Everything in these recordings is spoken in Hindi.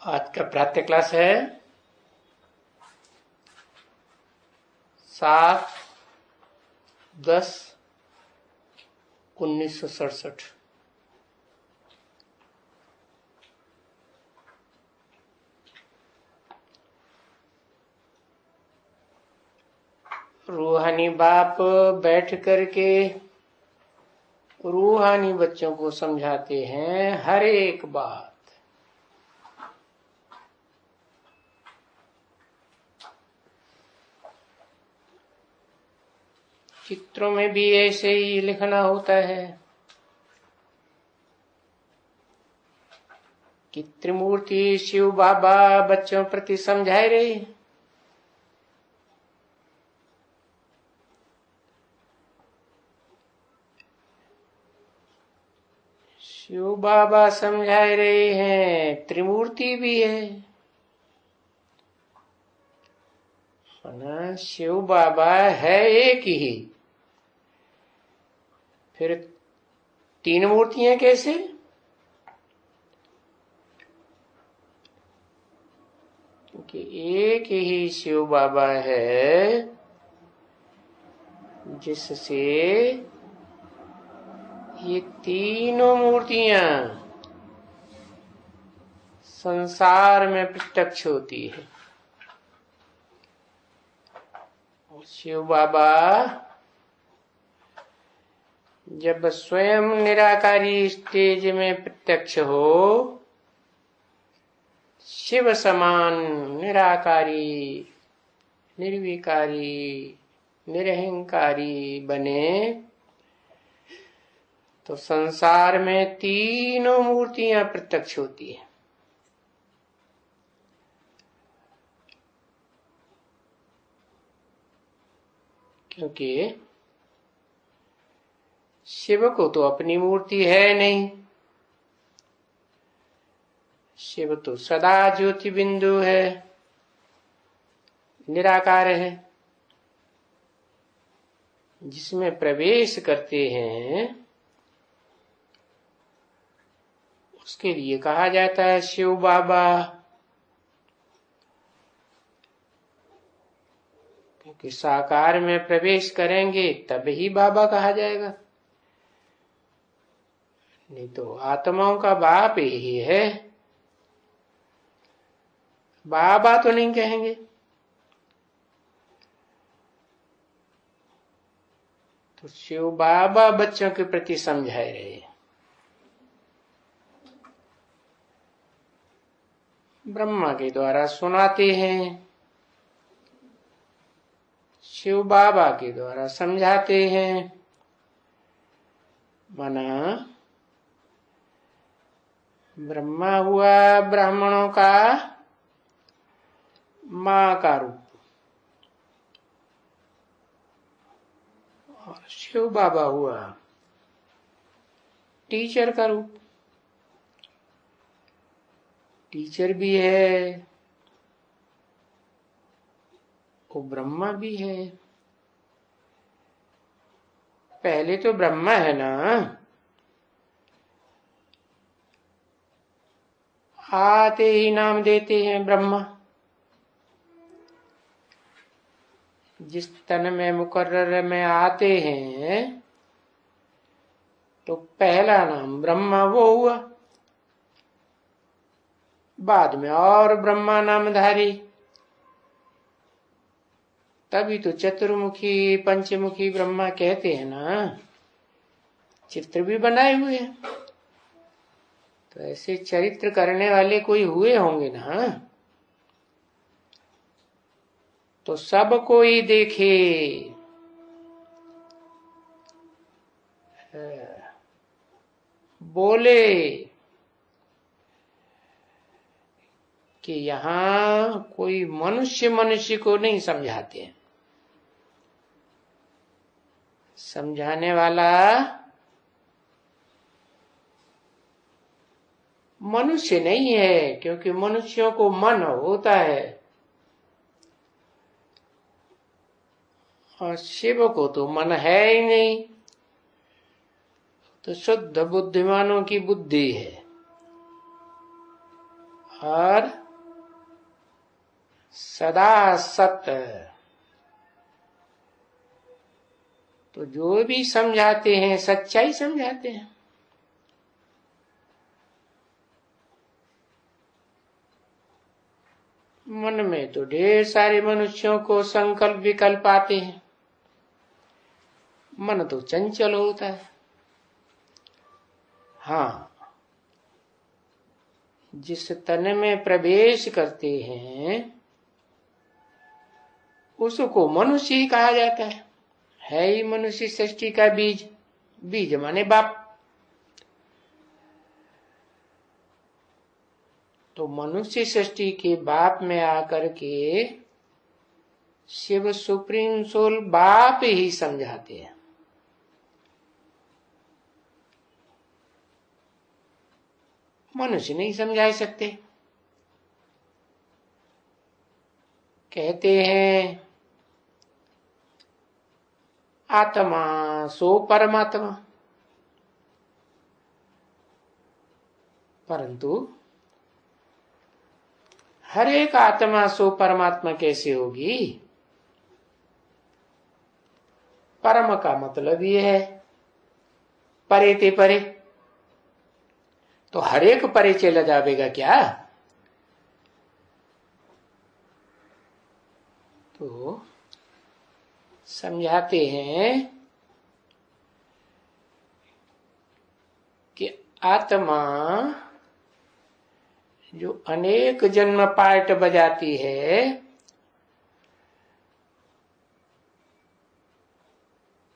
आज का प्रातः क्लास है 7/10/1967। रूहानी बाप बैठ करके रूहानी बच्चों को समझाते हैं हर एक बात। चित्रों में भी ऐसे ही लिखना होता है कि त्रिमूर्ति शिव बाबा बच्चों प्रति समझाए रहे। शिव बाबा समझाए रहे हैं, त्रिमूर्ति भी है ना। शिव बाबा है एक ही, फिर तीन मूर्तियां कैसे? क्योंकि एक ही शिव बाबा है जिससे ये तीनों मूर्तियां संसार में प्रत्यक्ष होती है। शिव बाबा जब स्वयं निराकारी स्टेज में प्रत्यक्ष हो, शिव समान निराकारी, निर्विकारी, निरहंकारी बने, तो संसार में तीनों मूर्तियां प्रत्यक्ष होती है। क्योंकि शिव को तो अपनी मूर्ति है नहीं, शिव तो सदा ज्योति बिंदु है, निराकार है। जिसमें प्रवेश करते हैं उसके लिए कहा जाता है शिव बाबा। क्योंकि साकार में प्रवेश करेंगे तब ही बाबा कहा जाएगा, नहीं तो आत्माओं का बाप यही है, बाबा तो नहीं कहेंगे। तो शिव बाबा बच्चों के प्रति समझाए रहे। ब्रह्मा के द्वारा सुनाते हैं, शिव बाबा के द्वारा समझाते हैं। माना ब्रह्मा हुआ ब्राह्मणों का मां का रूप और शिव बाबा हुआ टीचर का रूप। टीचर भी है, वो ब्रह्मा भी है। पहले तो ब्रह्मा है ना, आते ही नाम देते हैं ब्रह्मा। जिस तन में मुकर्रर में आते हैं तो पहला नाम ब्रह्मा वो हुआ, बाद में और ब्रह्मा नामधारी। तभी तो चतुर्मुखी पंचमुखी ब्रह्मा कहते हैं ना, चित्र भी बनाए हुए हैं। तो ऐसे चरित्र करने वाले कोई हुए होंगे ना, तो सब कोई देखे। बोले कि यहां कोई मनुष्य मनुष्य को नहीं समझाते हैं, समझाने वाला मनुष्य नहीं है। क्योंकि मनुष्यों को मन होता है और शिव को तो मन है ही नहीं, तो शुद्ध बुद्धिमानों की बुद्धि है और सदा सत्य। तो जो भी समझाते हैं सच्चाई समझाते हैं। मन में तो ढेर सारे मनुष्यों को संकल्प विकल्प आते हैं। मन तो चंचल होता है। हाँ, जिस तन में प्रवेश करते हैं उसको मनुष्य ही कहा जाता है ही मनुष्य सृष्टि का बीज। बीज माने बाप। तो मनुष्य सृष्टि के बाप में आकर के शिव सुप्रीम सोल बाप ही समझाते हैं। मनुष्य नहीं समझा सकते। कहते हैं आत्मा सो परमात्मा, परंतु हर एक आत्मा सो परमात्मा कैसे होगी? परम का मतलब ये है परे ते परे। तो हर एक परे चला जाएगा क्या? तो समझाते हैं कि आत्मा जो अनेक जन्म पार्ट बजाती है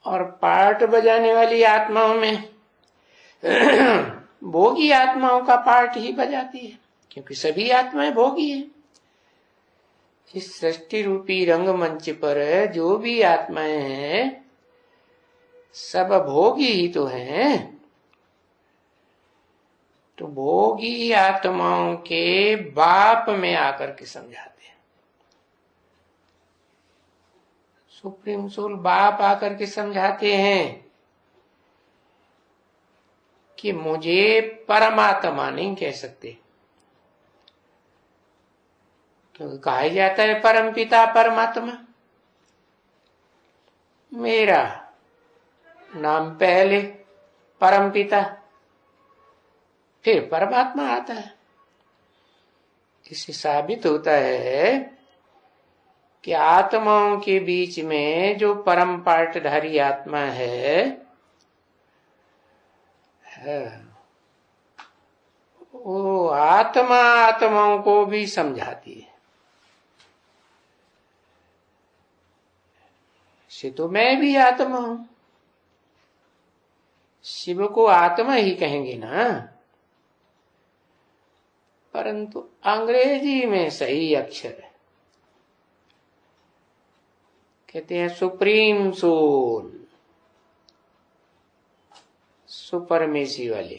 और पार्ट बजाने वाली आत्माओं में भोगी आत्माओं का पार्ट ही बजाती है, क्योंकि सभी आत्माएं भोगी हैं। इस सृष्टि रूपी रंगमंच पर जो भी आत्माएं हैं सब भोगी ही तो हैं। तो भोगी आत्माओं के बाप में आकर के समझाते हैं। सुप्रीम सोल बाप आकर के समझाते हैं कि मुझे परमात्मा नहीं कह सकते, क्योंकि कहा जाता है परम पिता परमात्मा। मेरा नाम पहले परम पिता, फिर परमात्मा आता है। इससे साबित होता है कि आत्माओं के बीच में जो परम पार्टधारी आत्मा है वो आत्मा आत्माओं को भी समझाती है। से तो मैं भी आत्मा हूं। शिव को आत्मा ही कहेंगे ना, परंतु अंग्रेजी में सही अक्षर है, कहते हैं सुप्रीम सोल, सुपरमेसी वाले।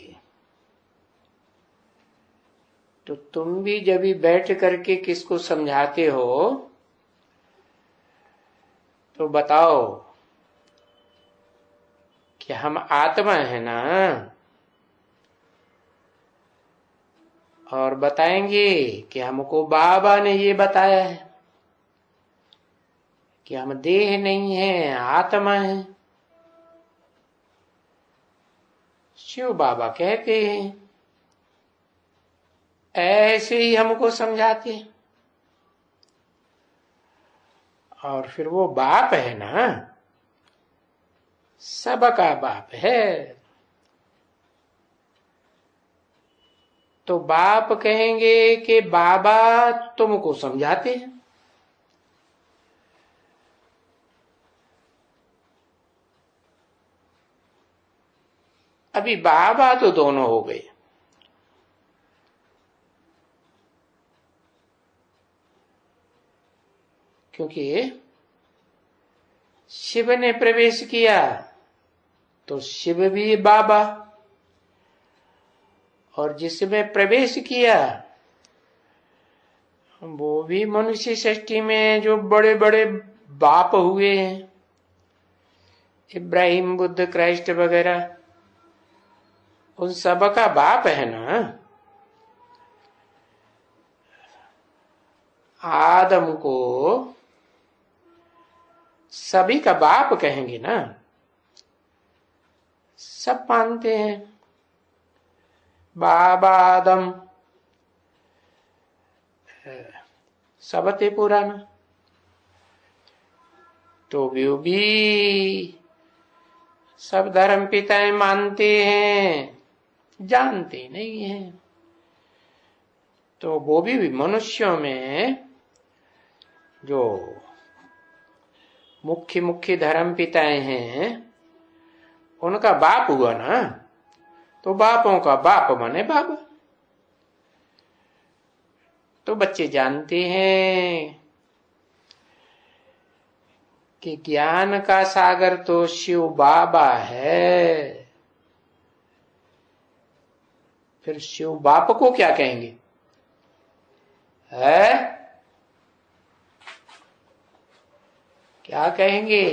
तो तुम भी जब भी बैठ करके किसको समझाते हो तो बताओ कि हम आत्मा है ना, और बताएंगे कि हमको बाबा ने ये बताया है कि हम देह नहीं है आत्मा है। शिव बाबा कहते हैं, ऐसे ही हमको समझाते हैं। और फिर वो बाप है ना, सबका बाप है। तो बाप कहेंगे कि बाबा तुमको समझाते हैं। अभी बाबा तो दोनों हो गए, क्योंकि शिव ने प्रवेश किया तो शिव भी बाबा, और जिसमें प्रवेश किया वो भी मनुष्य सृष्टि में जो बड़े बड़े बाप हुए हैं, इब्राहिम बुद्ध क्राइस्ट वगैरह, उन सब का बाप है ना। आदम को सभी का बाप कहेंगे ना, सब मानते हैं बाबा आदम, सबते पुराना, तो वो भी सब धर्म पिताएं मानते हैं, जानते नहीं हैं। तो वो भी मनुष्यों में जो मुख्य मुख्य धर्म पिताएं हैं उनका बाप हुआ ना, तो बापों का बाप माने बाबा। तो बच्चे जानते हैं कि ज्ञान का सागर तो शिव बाबा है। फिर शिव बाप को क्या कहेंगे? है क्या कहेंगे?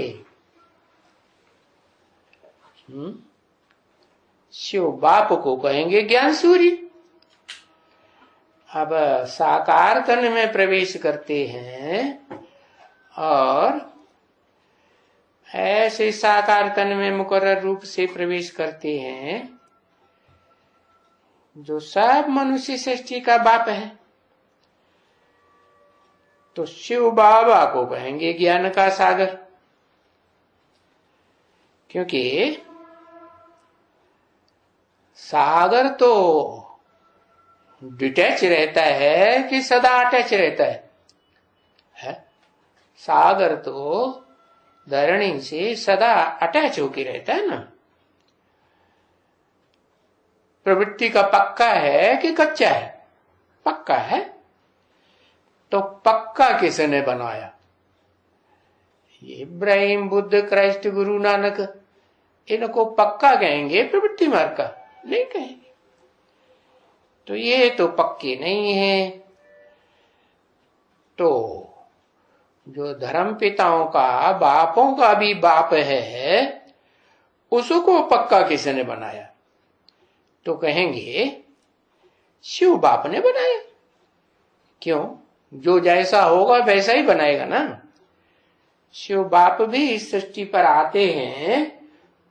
शिव बाप को कहेंगे ज्ञान सूर्य। अब साकार तन में प्रवेश करते हैं और ऐसे साकार तन में मुकर्रर रूप से प्रवेश करते हैं जो सब मनुष्य सृष्टि का बाप है, तो शिव बाबा को कहेंगे ज्ञान का सागर। क्योंकि सागर तो डिटैच रहता है कि सदा अटैच रहता है? सागर तो धरणी से सदा अटैच होके रहता है ना। प्रवृत्ति का पक्का है कि कच्चा है? पक्का है। तो पक्का किसने बनाया? इब्राहिम, बुद्ध, क्राइस्ट, गुरु नानक, इनको पक्का कहेंगे? प्रवृत्ति मार्ग का नहीं कहेंगे। तो ये तो पक्के नहीं है। तो जो धर्म पिताओं का बापों का भी बाप है, उसको पक्का किसने बनाया? तो कहेंगे शिव बाप ने बनाया। क्यों? जो जैसा होगा वैसा ही बनाएगा ना। शिव बाप भी इस सृष्टि पर आते हैं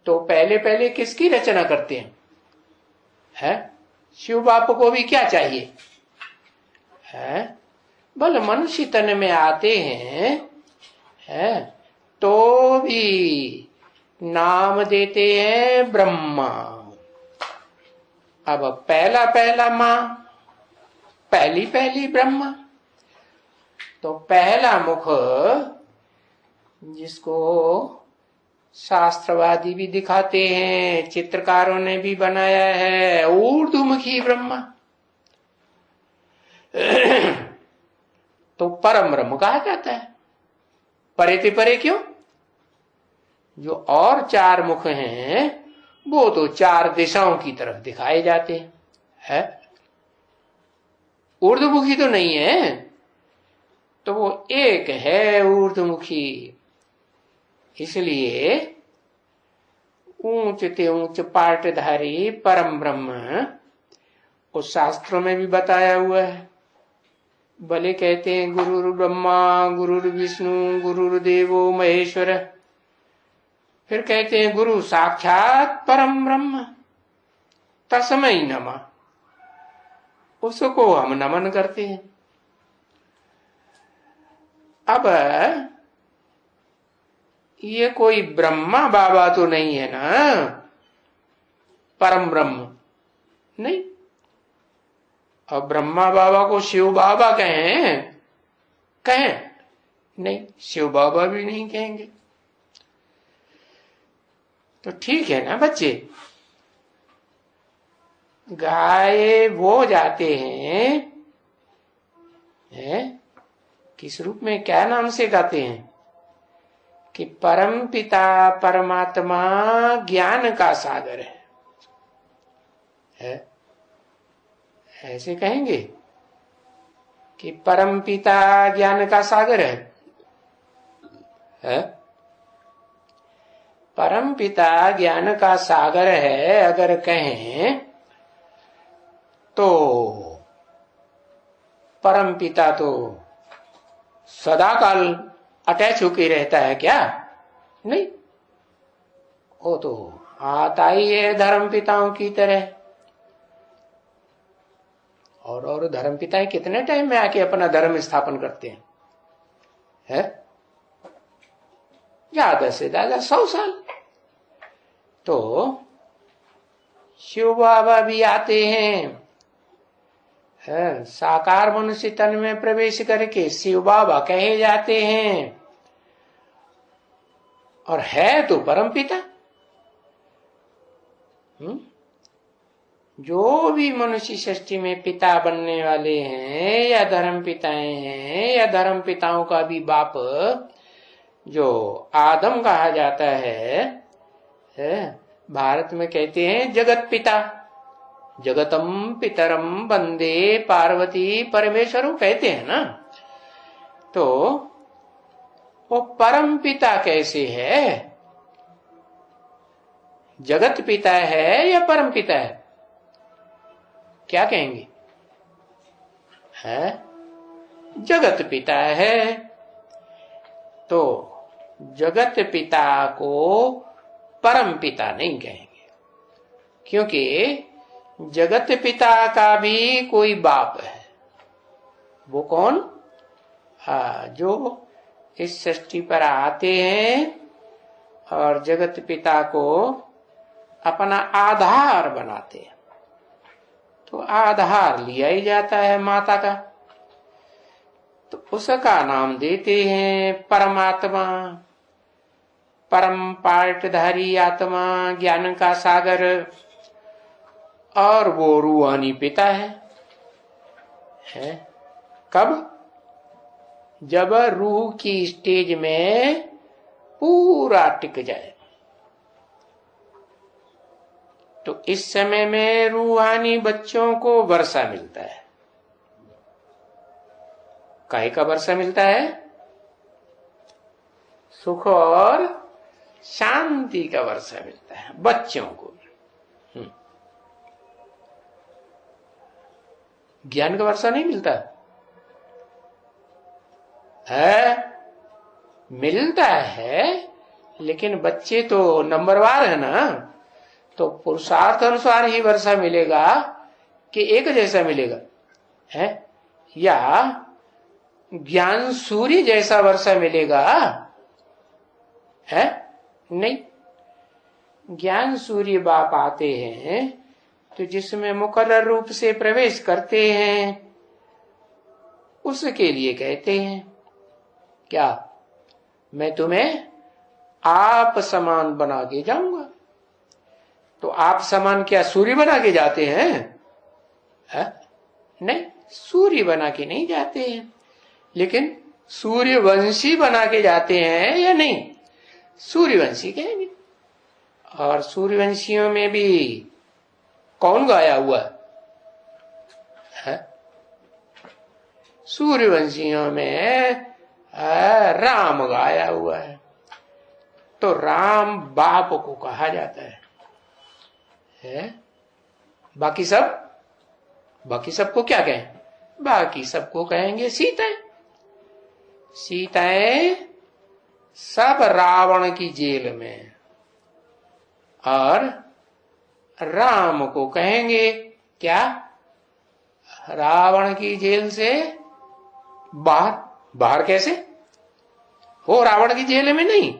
तो पहले पहले किसकी रचना करते हैं? शिव बाप को भी क्या चाहिए? भले मनुष्य तन में आते हैं तो भी नाम देते हैं ब्रह्मा। अब पहला पहला माँ, पहली पहली ब्रह्मा। तो पहला मुख जिसको शास्त्रवादी भी दिखाते हैं, चित्रकारों ने भी बनाया है, ऊर्ध्वमुखी ब्रह्मा। तो परम ब्रह्म कहा जाता है। परे ते परे क्यों? जो और चार मुख हैं वो तो चार दिशाओं की तरफ दिखाए जाते हैं। ऊर्ध्वमुखी तो नहीं है, तो वो एक है ऊर्ध्वमुखी। इसलिए ऊंच ते ऊंच पाटधारी परम ब्रह्म उस शास्त्रों में भी बताया हुआ है। भले कहते हैं गुरुर् ब्रह्मा गुरुर् विष्णु गुरुर्देवो महेश्वर, फिर कहते हैं गुरु साक्षात परम ब्रह्म तस्मै नमः, उसको हम नमन करते हैं। अब ये कोई ब्रह्मा बाबा तो नहीं है ना, परम ब्रह्म नहीं। अब ब्रह्मा बाबा को शिव बाबा कहें नहीं, शिव बाबा भी नहीं कहेंगे। तो ठीक है ना बच्चे। गाए वो जाते हैं किस रूप में, क्या नाम से गाते हैं कि परम पिता परमात्मा ज्ञान का सागर है? ऐसे कहेंगे कि परम पिता ज्ञान का सागर है? परम पिता ज्ञान का सागर है अगर कहें तो परम पिता तो सदा काल अटैच होके रहता है क्या? नहीं, वो तो आता ही है धर्म पिताओं की तरह। और धर्म पिताएं कितने टाइम में आके अपना धर्म स्थापन करते हैं? ज्यादा से ज्यादा 100 साल। तो शिव बाबा भी आते हैं, साकार मनुष्य तन में प्रवेश करके शिव बाबा कहे जाते हैं, और है तो परम पिता। जो भी मनुष्य सृष्टि में पिता बनने वाले हैं या धर्म पिताएं हैं या धर्म पिताओं का भी बाप जो आदम कहा जाता है, भारत में कहते हैं जगत पिता, जगतम पितरम वंदे पार्वती परमेश्वरम कहते हैं ना। तो वो परम पिता कैसे है? जगत पिता है या परम पिता है? क्या कहेंगे? है जगत पिता है। तो जगत पिता को परम पिता नहीं कहेंगे, क्योंकि जगत पिता का भी कोई बाप है। वो कौन? जो इस सृष्टि पर आते हैं और जगत पिता को अपना आधार बनाते हैं। तो आधार लिया ही जाता है माता का, तो उसका नाम देते हैं परमात्मा, परम पाटधारी आत्मा, ज्ञान का सागर। और वो रूहानी पिता है। कब? जब रूह की स्टेज में पूरा टिक जाए, तो इस समय में रूहानी बच्चों को वर्षा मिलता है। काहे का वर्षा मिलता है? सुख और शांति का वर्षा मिलता है बच्चों को। ज्ञान का वर्षा नहीं मिलता है? मिलता है, लेकिन बच्चे तो नंबरवार है ना, तो पुरुषार्थ अनुसार ही वर्षा मिलेगा कि एक जैसा मिलेगा है? या ज्ञान सूर्य जैसा वर्षा मिलेगा है? नहीं, ज्ञान सूर्य बाप आते हैं तो जिसमें मुकर्रर रूप से प्रवेश करते हैं, उसके लिए कहते हैं क्या? मैं तुम्हें आप समान बना के जाऊंगा। तो आप समान क्या सूर्य बना के जाते हैं? नहीं, सूर्य बना के नहीं जाते हैं, लेकिन सूर्यवंशी बना के जाते हैं या नहीं? सूर्यवंशी कहेंगे। और सूर्यवंशियों में भी कौन गाया हुआ है? सूर्यवंशियों में राम गाया हुआ है। तो राम बाप को कहा जाता है? बाकी सबको क्या कहें? बाकी सबको कहेंगे सीताएं। सीताएं सब रावण की जेल में, और राम को कहेंगे क्या? रावण की जेल से बाहर। बाहर कैसे हो? रावण की जेल में नहीं।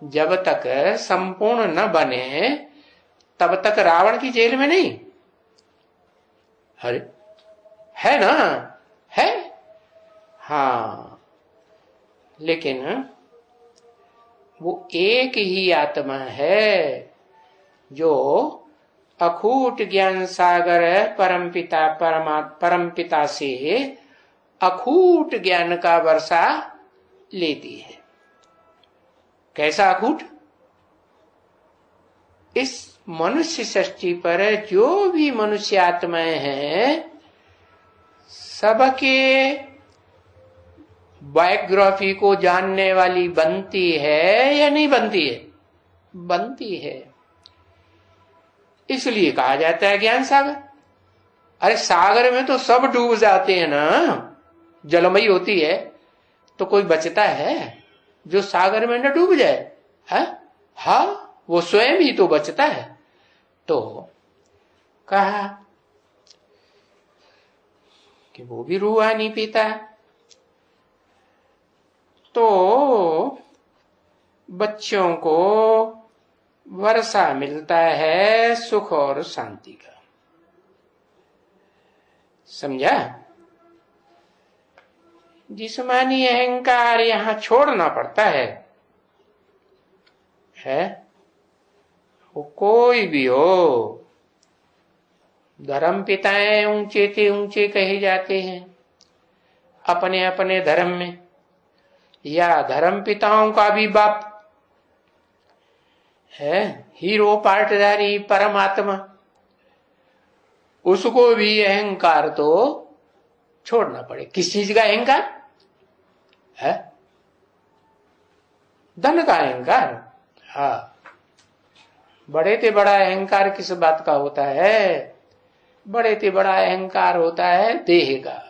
जब तक संपूर्ण न बने तब तक रावण की जेल में नहीं। अरे है ना? है, हाँ, लेकिन वो एक ही आत्मा है जो अखूट ज्ञान सागर परम पिता से अखूट ज्ञान का वर्षा लेती है। कैसा अखूट? इस मनुष्य सृष्टि पर जो भी मनुष्य आत्माएं हैं, सबके बायोग्राफी को जानने वाली बनती है या नहीं बनती है? बनती है। इसलिए कहा जाता है ज्ञान सागर। अरे सागर में तो सब डूब जाते हैं ना, जलमयी होती है तो कोई बचता है जो सागर में न डूब जाए? हाँ, वो स्वयं ही तो बचता है। तो कहा कि वो भी रूहानी पिता है। तो बच्चों को वर्षा मिलता है सुख और शांति का। समझा? जिस्मानी अहंकार यहां छोड़ना पड़ता है वो कोई भी हो। धर्म पिताएं ऊंचे से ऊंचे कहे जाते हैं अपने अपने धर्म में, या धर्म पिताओं का भी बाप है हीरो पार्टदारी परमात्मा, उसको भी अहंकार तो छोड़ना पड़े। किस चीज का अहंकार है? धन का अहंकार। हाँ, बड़े से बड़ा अहंकार किस बात का होता है? बड़े से बड़ा अहंकार होता है देह का।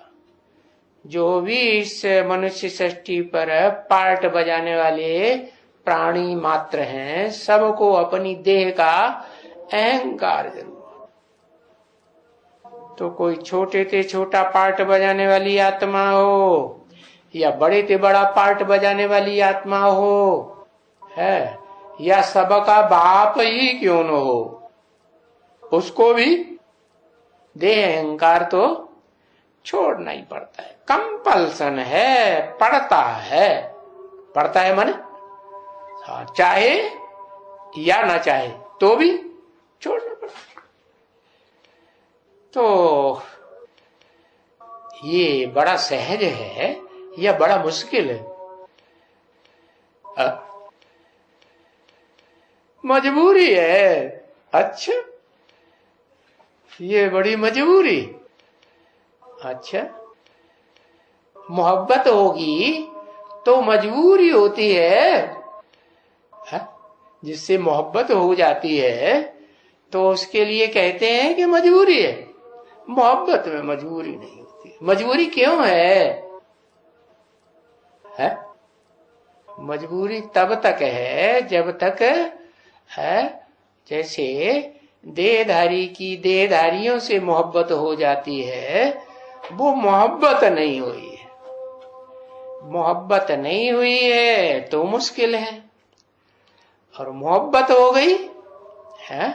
जो भी इस मनुष्य सृष्टि पर पार्ट बजाने वाले प्राणी मात्र हैं, सबको अपनी देह का अहंकार जरूर। तो कोई छोटे से छोटा पार्ट बजाने वाली आत्मा हो या बड़े से बड़ा पार्ट बजाने वाली आत्मा हो है, या सबका बाप ही क्यों न हो, उसको भी देह अहंकार तो छोड़ना ही पड़ता है। कंपल्सन है, पड़ता है। पड़ता है मन चाहे या ना चाहे तो भी छोड़ना पड़ता है। तो ये बड़ा सहज है या बड़ा मुश्किल है? मजबूरी है। अच्छा, ये बड़ी मजबूरी। अच्छा, मोहब्बत होगी तो मजबूरी होती है। जिससे मोहब्बत हो जाती है तो उसके लिए कहते हैं कि मजबूरी है। मोहब्बत में मजबूरी नहीं होती। मजबूरी क्यों है? मजबूरी तब तक है जब तक है जैसे देहधारी की देहधारियों से मोहब्बत हो जाती है, वो मोहब्बत नहीं हुई है। मोहब्बत नहीं हुई है तो मुश्किल है, और मोहब्बत हो गई है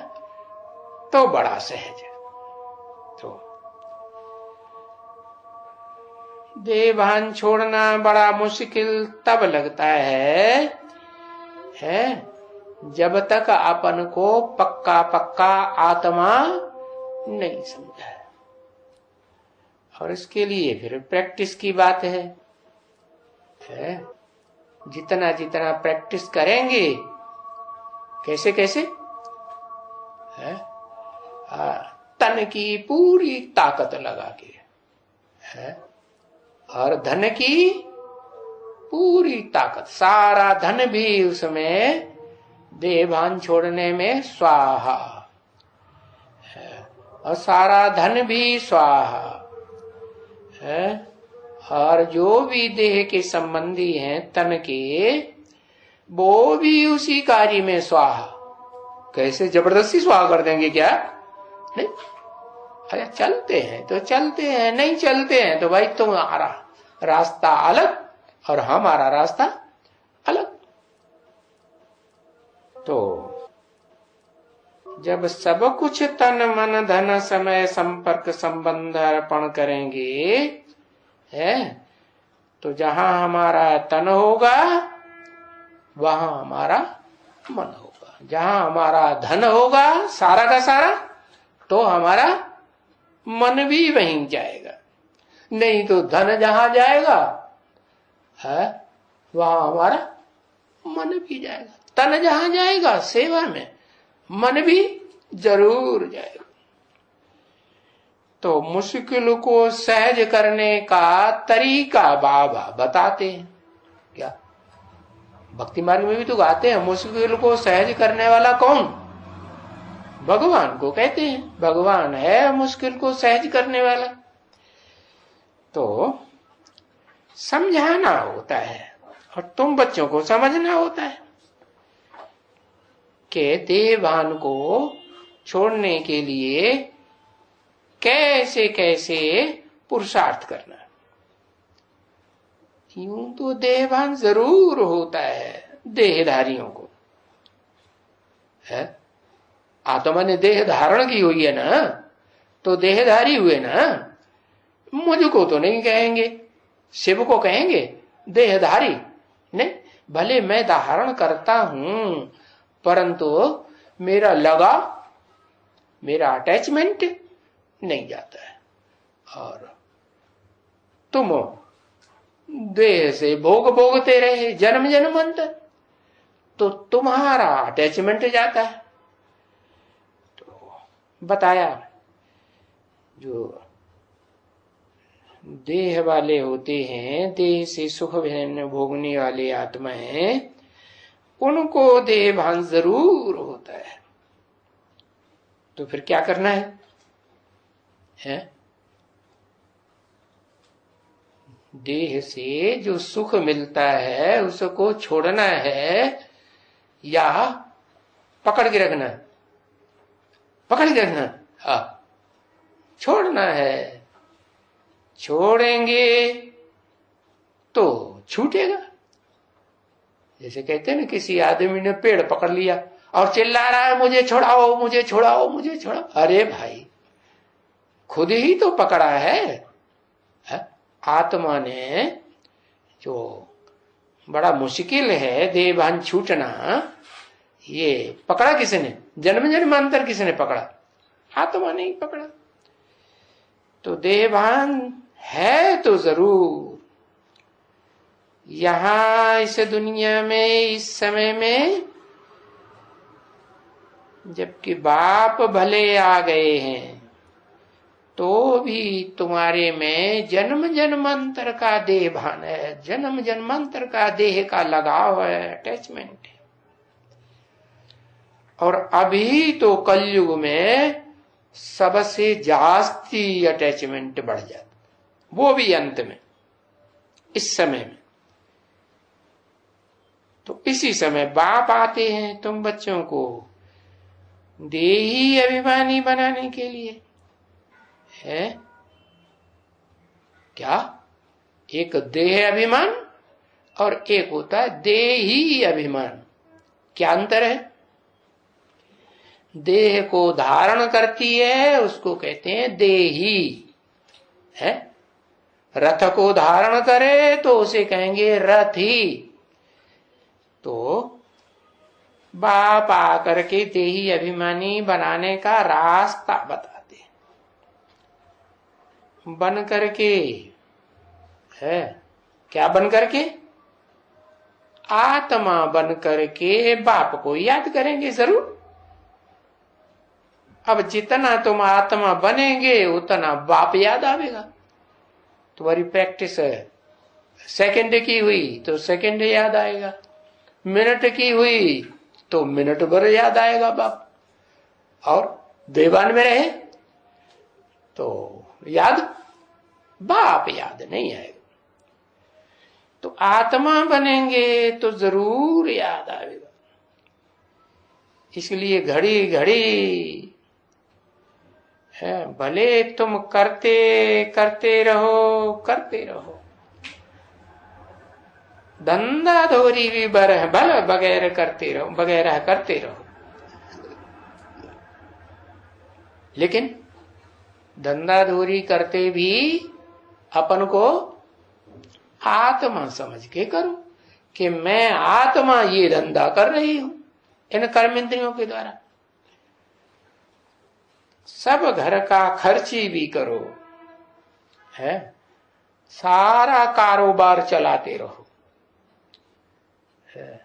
तो बड़ा सहज है। तो देहभान छोड़ना बड़ा मुश्किल तब लगता है जब तक अपन को पक्का पक्का आत्मा नहीं समझा है। और इसके लिए फिर प्रैक्टिस की बात है। जितना जितना प्रैक्टिस करेंगे, कैसे कैसे तन की पूरी ताकत लगा के और धन की पूरी ताकत, सारा धन भी उसमें देहभान छोड़ने में स्वाहा है, और सारा धन भी स्वाहा है। और जो भी देह के संबंधी हैं तन के, वो भी उसी कार्य में स्वाहा। कैसे जबरदस्ती स्वाहा कर देंगे क्या? नहीं, अरे चलते हैं तो चलते हैं, नहीं चलते हैं तो भाई तुम्हारा रास्ता अलग और हमारा रास्ता अलग। तो जब सब कुछ तन मन धन समय संपर्क संबंध अर्पण करेंगे तो जहां हमारा तन होगा वहां हमारा मन होगा। जहां हमारा धन होगा सारा का सारा, तो हमारा मन भी वहीं जाएगा। नहीं तो धन जहां जाएगा वहां हमारा मन भी जाएगा। तन जहां जाएगा सेवा में, मन भी जरूर जाएगा। तो मुश्किल को सहज करने का तरीका बाबा बताते हैं। क्या भक्ति मार्ग में भी तो गाते हैं, मुश्किल को सहज करने वाला कौन? भगवान को कहते हैं। भगवान है मुश्किल को सहज करने वाला। तो समझाना होता है और तुम बच्चों को समझना होता है कि देहभान को छोड़ने के लिए कैसे कैसे पुरुषार्थ करना। यूं तो देहभान जरूर होता है देहधारियों को, है? आत्मा ने देह धारण की हुई है ना, तो देहधारी हुए ना। मुझको तो नहीं कहेंगे, शिव को कहेंगे देहधारी नहीं। भले मैं धारण करता हूं, परंतु मेरा लगा, मेरा अटैचमेंट नहीं जाता है। और तुम देह से भोग भोगते रहे जन्म जन्मांतर, तो तुम्हारा अटैचमेंट जाता है। तो बताया जो देह वाले होते हैं, देह से सुख भोगने वाले आत्मा हैं, उनको देह भान जरूर होता है। तो फिर क्या करना है? देह से जो सुख मिलता है उसको छोड़ना है या पकड़ के रखना? पकड़ के रखना। हाँ, छोड़ना है। छोड़ेंगे तो छूटेगा। जैसे कहते हैं ना, किसी आदमी ने पेड़ पकड़ लिया और चिल्ला रहा है मुझे छुड़ाओ, मुझे छुड़ाओ, मुझे छुड़ाओ। अरे भाई, खुद ही तो पकड़ा है। आत्मा ने जो बड़ा मुश्किल है देहभान छूटना, ये पकड़ा किसने? जन्म जन्मांतर किसने पकड़ा? आत्मा ने ही पकड़ा। तो देहभान है तो जरूर यहां इस दुनिया में, इस समय में, जबकि बाप भले आ गए हैं, तो भी तुम्हारे में जन्म जन्मांतर का देह भान है, जन्म जन्मांतर का देह का लगाव है, अटैचमेंट है। और अभी तो कलयुग में सबसे जास्ती अटैचमेंट बढ़ जाता, वो भी अंत में, इस समय में। तो इसी समय बाप आते हैं तुम बच्चों को देही अभिमानी बनाने के लिए। है क्या? एक देह अभिमान और एक होता है देही अभिमान। क्या अंतर है? देह को धारण करती है उसको कहते हैं देही, है? रथ को धारण करे तो उसे कहेंगे रथी। तो बाप आकर के देही अभिमानी बनाने का रास्ता बताते, बन करके, है क्या? बन करके आत्मा बन करके बाप को याद करेंगे जरूर। अब जितना तुम आत्मा बनेंगे उतना बाप याद आवेगा। तुम्हारी प्रैक्टिस सेकंड की हुई तो सेकंड याद आएगा, मिनट की हुई तो मिनट भर याद आएगा बाप। और देवान में रहे तो याद बाप याद नहीं आएगा। तो आत्मा बनेंगे तो जरूर याद आएगा। इसलिए घड़ी घड़ी है, भले तुम करते करते रहो, करते रहो, धंधा धोरी भी भल वगैरह करते रहो, वगैरह करते रहो, लेकिन धंधा धोरी करते भी अपन को आत्मा समझ के करो कि मैं आत्मा ये धंधा कर रही हूं इन कर्म इंद्रियों के द्वारा। सब घर का खर्ची भी करो, है, सारा कारोबार चलाते रहो, है।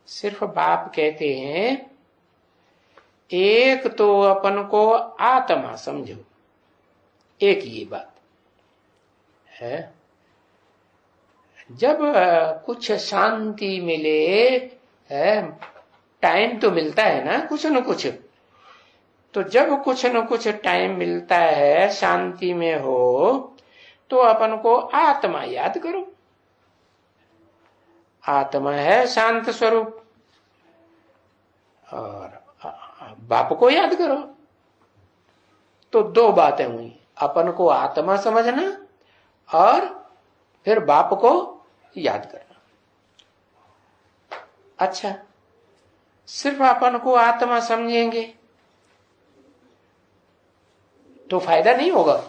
सिर्फ बाप कहते हैं एक तो अपन को आत्मा समझो, एक ये बात है। जब कुछ शांति मिले, है, टाइम तो मिलता है ना कुछ न कुछ, तो जब कुछ न कुछ टाइम मिलता है शांति में हो, तो अपन को आत्मा याद करो। आत्मा है शांत स्वरूप, और बाप को याद करो। तो दो बातें हुई, अपन को आत्मा समझना और फिर बाप को याद करना। अच्छा, सिर्फ अपन को आत्मा समझेंगे तो फायदा नहीं होगा।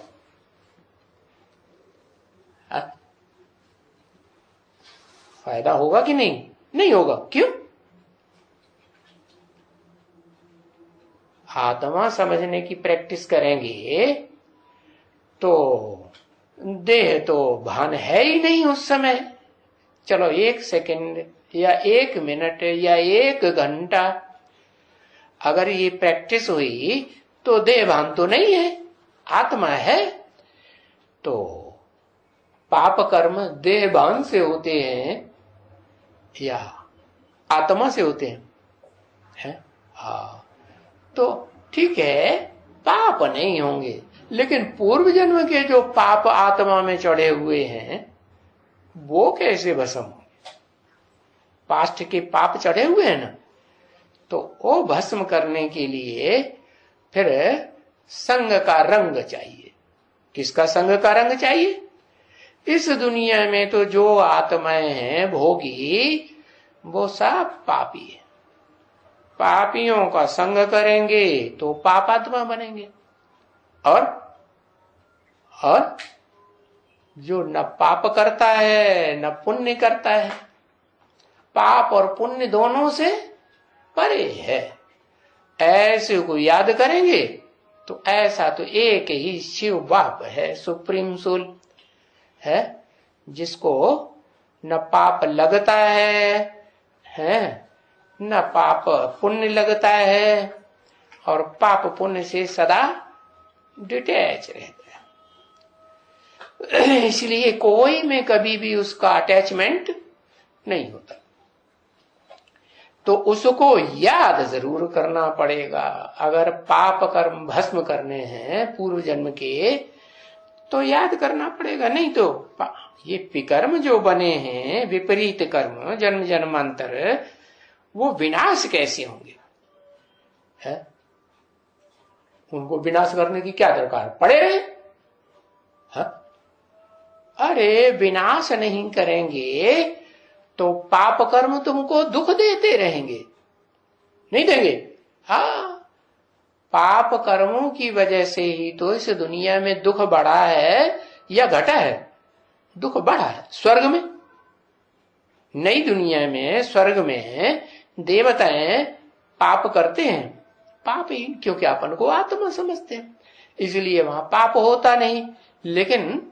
फायदा होगा कि नहीं? नहीं होगा। क्यों? आत्मा समझने की प्रैक्टिस करेंगे तो देह तो भान है ही नहीं उस समय। चलो 1 सेकंड या 1 मिनट या 1 घंटा अगर ये प्रैक्टिस हुई तो देह भान तो नहीं है, आत्मा है। तो पाप कर्म देह भान से होते हैं या आत्मा से होते हैं? हाँ, तो ठीक है, पाप नहीं होंगे, लेकिन पूर्व जन्म के जो पाप आत्मा में चढ़े हुए हैं वो कैसे भस्म होंगे? पास्ट के पाप चढ़े हुए हैं ना, तो वो भस्म करने के लिए फिर संग का रंग चाहिए। किसका संग का रंग चाहिए? इस दुनिया में तो जो आत्माएं हैं भोगी, वो सब पापी है। पापियों का संग करेंगे तो पापात्मा बनेंगे। और जो न पाप करता है न पुण्य करता है, पाप और पुण्य दोनों से परे है, ऐसे को याद करेंगे तो ऐसा तो एक ही शिव बाप है, सुप्रीम सोल है, जिसको न पाप लगता है न पाप पुण्य लगता है, और पाप पुण्य से सदा डिटैच रहता है। इसलिए कोई में कभी भी उसका अटैचमेंट नहीं होता। तो उसको याद जरूर करना पड़ेगा। अगर पाप कर्म भस्म करने हैं पूर्व जन्म के तो याद करना पड़ेगा, नहीं तो ये विकर्म जो बने हैं, विपरीत कर्म जन्म जन्मांतर, वो विनाश कैसे होंगे? है? उनको विनाश करने की क्या दरकार पड़े रहे? अरे विनाश नहीं करेंगे तो पाप कर्म तुमको दुख देते रहेंगे, नहीं देंगे? हाँ, पाप कर्मों की वजह से ही तो इस दुनिया में दुख बढ़ा है या घटा है? दुख बढ़ा है। स्वर्ग में, नई दुनिया में, स्वर्ग में देवताएं पाप करते हैं, पाप ही, क्योंकि अपन को आत्मा समझते हैं, इसलिए वहां पाप होता नहीं। लेकिन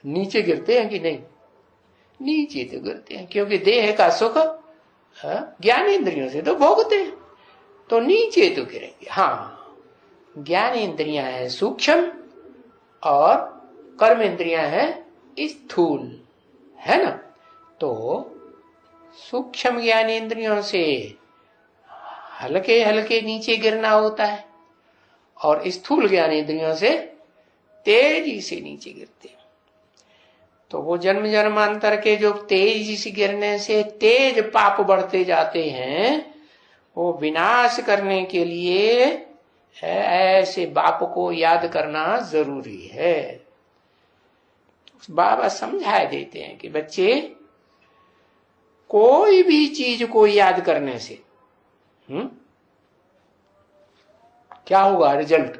नीचे गिरते हैं कि नहीं? नीचे तो गिरते हैं, क्योंकि देह का सुख ज्ञान इंद्रियों से तो भोगते हैं, तो नीचे तो गिरेंगे। हाँ, ज्ञान इंद्रियां हैं सूक्ष्म और कर्म इंद्रियां हैं स्थूल, है ना? तो सूक्ष्म ज्ञान इंद्रियों से हल्के हल्के नीचे गिरना होता है, और स्थूल ज्ञान इंद्रियों से तेजी से नीचे गिरते हैं। तो वो जन्म जन्मांतर के जो तेजी से गिरने से तेज पाप बढ़ते जाते हैं, वो विनाश करने के लिए ऐसे बाप को याद करना जरूरी है। बाबा समझा देते हैं कि बच्चे, कोई भी चीज को याद करने से क्या होगा रिजल्ट?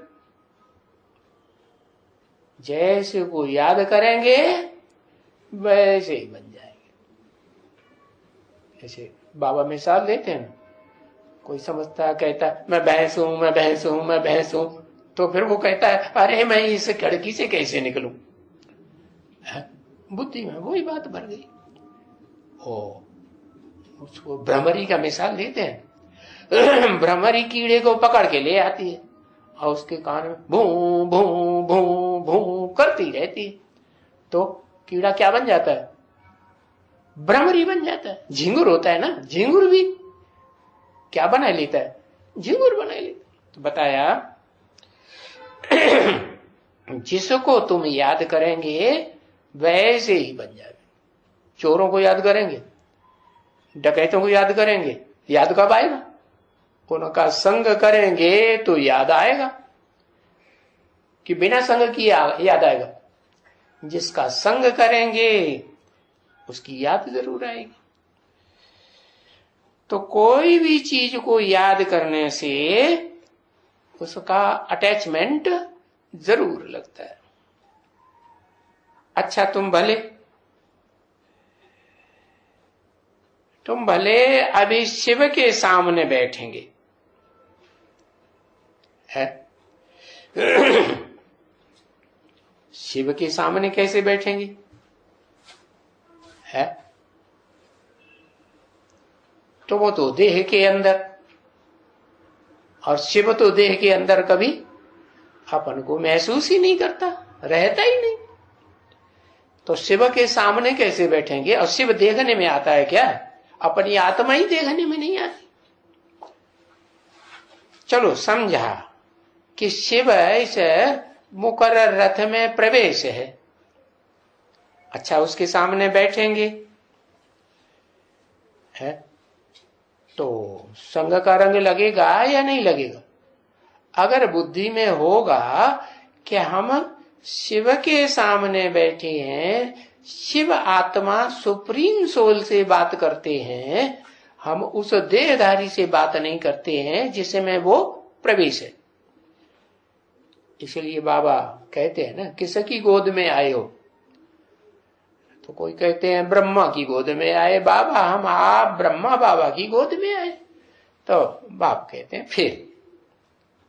जैसे को याद करेंगे वैसे ही बन जाएंगे। जैसे बाबा मिसाल देते हैं, कोई समझता कहता मैं भैंस हूं, मैं भैंस हूं, मैं भैंस हूं, तो फिर वो कहता है अरे मैं इस खिड़की से कैसे निकलूं? बुद्धि में वही बात भर गई। उसको भ्रमरी का मिसाल देते हैं। भ्रमरी कीड़े को पकड़ के ले आती है और उसके कान में भू भू भू भू करती रहती है, तो कीड़ा क्या बन जाता है? भ्रमरी बन जाता है। झिंगुर होता है ना, झिंगुर भी क्या बना लेता है? झिंगुर बना लेता है। तो बताया जिसको तुम याद करेंगे वैसे ही बन जाए। चोरों को याद करेंगे, डकैतों को याद करेंगे, याद कब आएगा? उनका संग करेंगे तो याद आएगा, कि बिना संग की याद आएगा? जिसका संग करेंगे उसकी याद जरूर आएगी। तो कोई भी चीज को याद करने से उसका अटैचमेंट जरूर लगता है। अच्छा, तुम भले अभी शिव के सामने बैठेंगे, है? शिव के सामने कैसे बैठेंगे? है तो वो तो देह के अंदर, और शिव तो देह के अंदर कभी अपन को महसूस ही नहीं करता, रहता ही नहीं। तो शिव के सामने कैसे बैठेंगे? और शिव देखने में आता है क्या? अपनी आत्मा ही देखने में नहीं आती। चलो समझा कि शिव इस मुकर्रर रथ में प्रवेश है। अच्छा, उसके सामने बैठेंगे, है तो संग का रंग लगेगा या नहीं लगेगा? अगर बुद्धि में होगा कि हम शिव के सामने बैठे हैं, शिव आत्मा सुप्रीम सोल से बात करते हैं, हम उस देहधारी से बात नहीं करते हैं जिसमें वो प्रवेश है। इसलिए बाबा कहते हैं ना, किसकी गोद में आए हो? तो कोई कहते हैं ब्रह्मा की गोद में आए बाबा, हम आप ब्रह्मा बाबा की गोद में आए। तो बाप कहते हैं फिर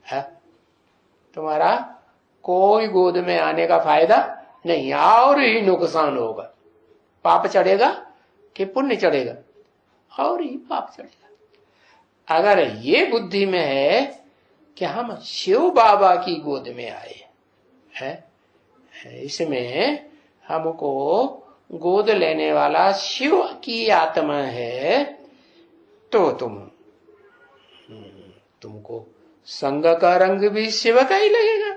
है तुम्हारा कोई गोद में आने का फायदा नहीं, और ही नुकसान होगा। पाप चढ़ेगा कि पुण्य चढ़ेगा? और ही पाप चढ़ेगा। अगर ये बुद्धि में है कि हम शिव बाबा की गोद में आए हैं, इसमें हमको गोद लेने वाला शिव की आत्मा है, तो तुमको संग का रंग भी शिव का ही लगेगा।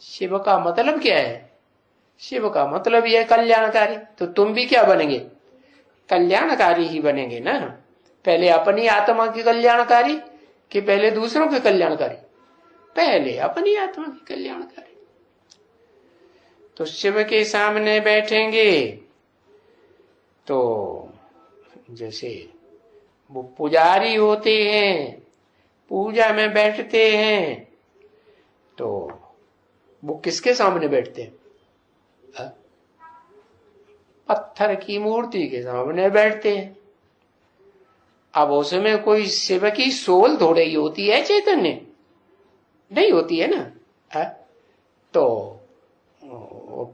शिव का मतलब क्या है? शिव का मतलब यह कल्याणकारी। तो तुम भी क्या बनेंगे? कल्याणकारी ही बनेंगे ना। पहले अपनी आत्मा की कल्याणकारी कि पहले दूसरों के कल्याणकारी? पहले अपनी आत्मा की कल्याणकारी। तो शिव के सामने बैठेंगे तो जैसे वो पुजारी होते हैं, पूजा में बैठते हैं, तो वो किसके सामने बैठते हैं? पत्थर की मूर्ति के सामने बैठते हैं। अब उसमें कोई शिव की सोल थोड़े ही होती है, चैतन्य नहीं होती है ना। तो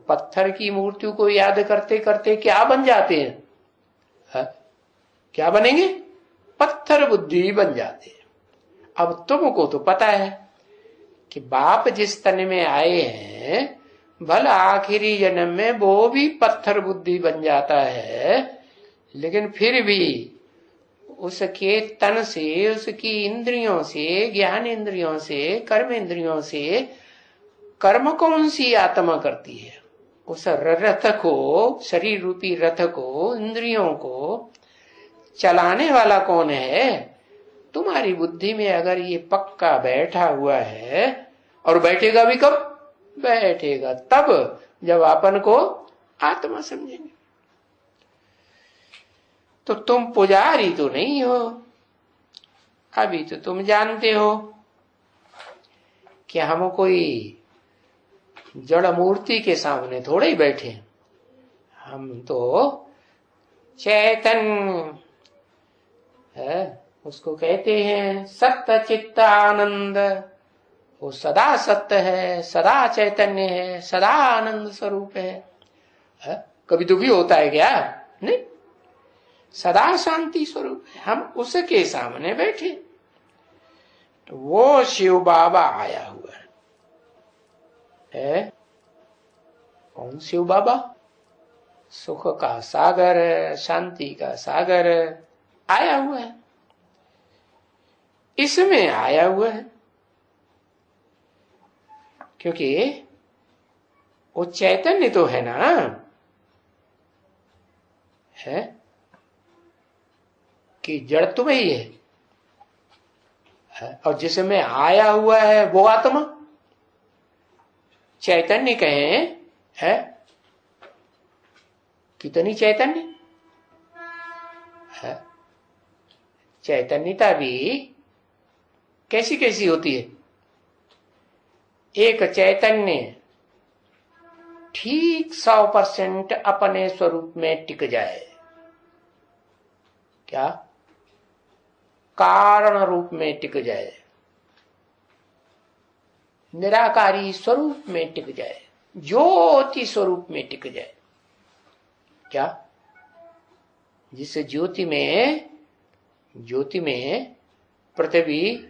पत्थर की मूर्ति को याद करते करते क्या बन जाते हैं? क्या बनेंगे? पत्थर बुद्धि बन जाते हैं। अब तुमको तो पता है कि बाप जिस तन में आए हैं, भला आखिरी जन्म में वो भी पत्थर बुद्धि बन जाता है, लेकिन फिर भी उसके तन से, उसकी इंद्रियों से, ज्ञान इंद्रियों से, कर्म इंद्रियों से कर्म कौन सी आत्मा करती है? उस रथ को, शरीर रूपी रथ को, इंद्रियों को चलाने वाला कौन है? तुम्हारी बुद्धि में अगर ये पक्का बैठा हुआ है, और बैठेगा भी कब? बैठेगा तब जब अपन को आत्मा समझेंगे। तो तुम पुजारी तो नहीं हो। अभी तो तुम जानते हो कि हम कोई जड़ मूर्ति के सामने थोड़े ही बैठे हैं। हम तो चैतन्य है, उसको कहते हैं सत्य चित्त आनंद। वो सदा सत्य है, सदा चैतन्य है, सदा आनंद स्वरूप है। कभी दुखी होता है क्या? नहीं, सदा शांति स्वरूप है। हम उसके सामने बैठे, तो वो शिव बाबा आया हुआ है। कौन शिव बाबा? सुख का सागर, शांति का सागर आया हुआ है, इसमें आया हुआ है। क्योंकि वो चैतन्य तो है ना, है कि जड़ तो वही है, और जिसमें आया हुआ है वो आत्मा। चैतन्य कहें है, कितनी चैतन्य है। चैतन्यता भी कैसी कैसी होती है। एक चैतन्य ठीक 100% अपने स्वरूप में टिक जाए, क्या कारण रूप में टिक जाए, निराकारी स्वरूप में टिक जाए, ज्योति स्वरूप में टिक जाए। क्या जिस ज्योति में पृथ्वी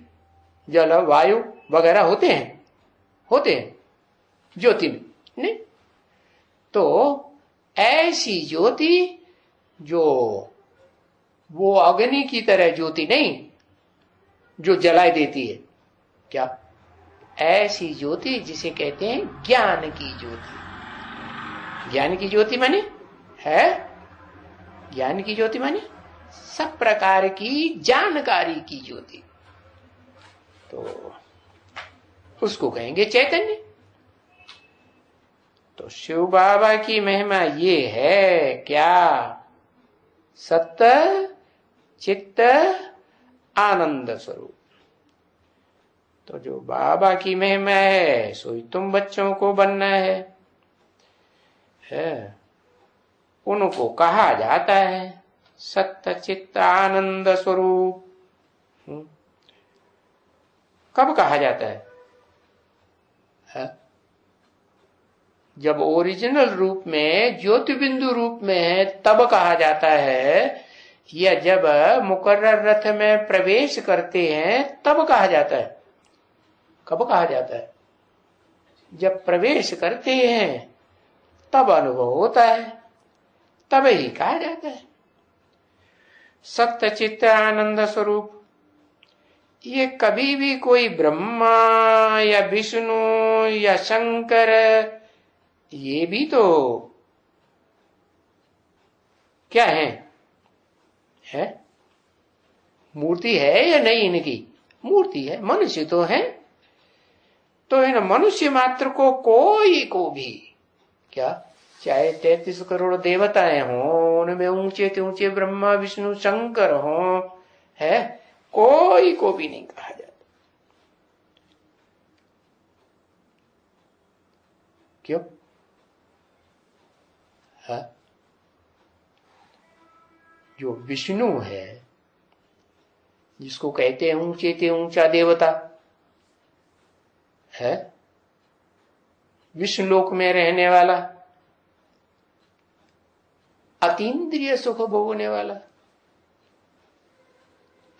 जल वायु वगैरह होते हैं ज्योति में, नहीं तो ऐसी ज्योति जो वो अग्नि की तरह ज्योति नहीं जो जलाए देती है, क्या ऐसी ज्योति जिसे कहते हैं ज्ञान की ज्योति। ज्ञान की ज्योति माने है, ज्ञान की ज्योति माने सब प्रकार की जानकारी की ज्योति, तो उसको कहेंगे चैतन्य। तो शिव बाबा की महिमा ये है, क्या सत्य चित्त आनंद स्वरूप। तो जो बाबा की महिमा है सो ही तुम बच्चों को बनना है। उनको कहा जाता है सत्य चित्त आनंद स्वरूप। कब कहा जाता है? जब ओरिजिनल रूप में ज्योति बिंदु रूप में है तब कहा जाता है, या जब मुकर्रर रथ में प्रवेश करते हैं तब कहा जाता है। कब कहा जाता है? जब प्रवेश करते हैं तब अनुभव होता है, तब ही कहा जाता है सत्य चित्त आनंद स्वरूप। ये कभी भी कोई ब्रह्मा या विष्णु या शंकर, ये भी तो क्या है मूर्ति है या नहीं? इनकी मूर्ति है, मनुष्य तो है। तो इन मनुष्य मात्र को कोई को भी, क्या चाहे 33 करोड़ देवताएं हों, उनमें ऊंचे से ऊंचे ब्रह्मा विष्णु शंकर हों, है कोई को भी नहीं कहा जाता। क्यों? है जो विष्णु है, जिसको कहते हैं ऊंचे से ऊंचा देवता है, विष्णु लोक में रहने वाला, अतीन्द्रिय सुख भोगने वाला,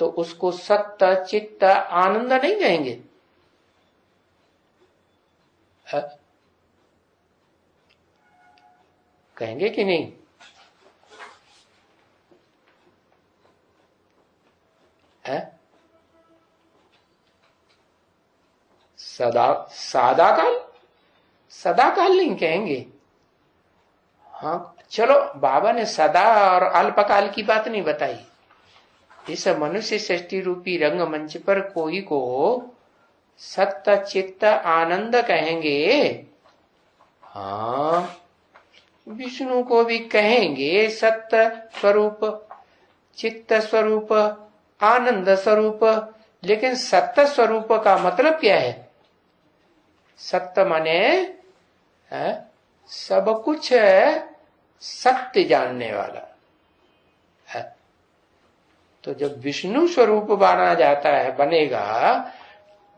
तो उसको सत्य चित्त आनंद नहीं कहेंगे? कहेंगे कि नहीं? सदा काल नहीं कहेंगे। हाँ चलो, बाबा ने सदा और अल्पकाल की बात नहीं बताई। इस मनुष्य सृष्टि रूपी रंगमंच पर कोई को सत्य चित्त आनंद कहेंगे। हाँ, विष्णु को भी कहेंगे सत्य स्वरूप, चित्त स्वरूप, आनंद स्वरूप। लेकिन सत्य स्वरूप का मतलब क्या है? सत्य माने सब कुछ सत्य जानने वाला है। तो जब विष्णु स्वरूप बना जाता है, बनेगा,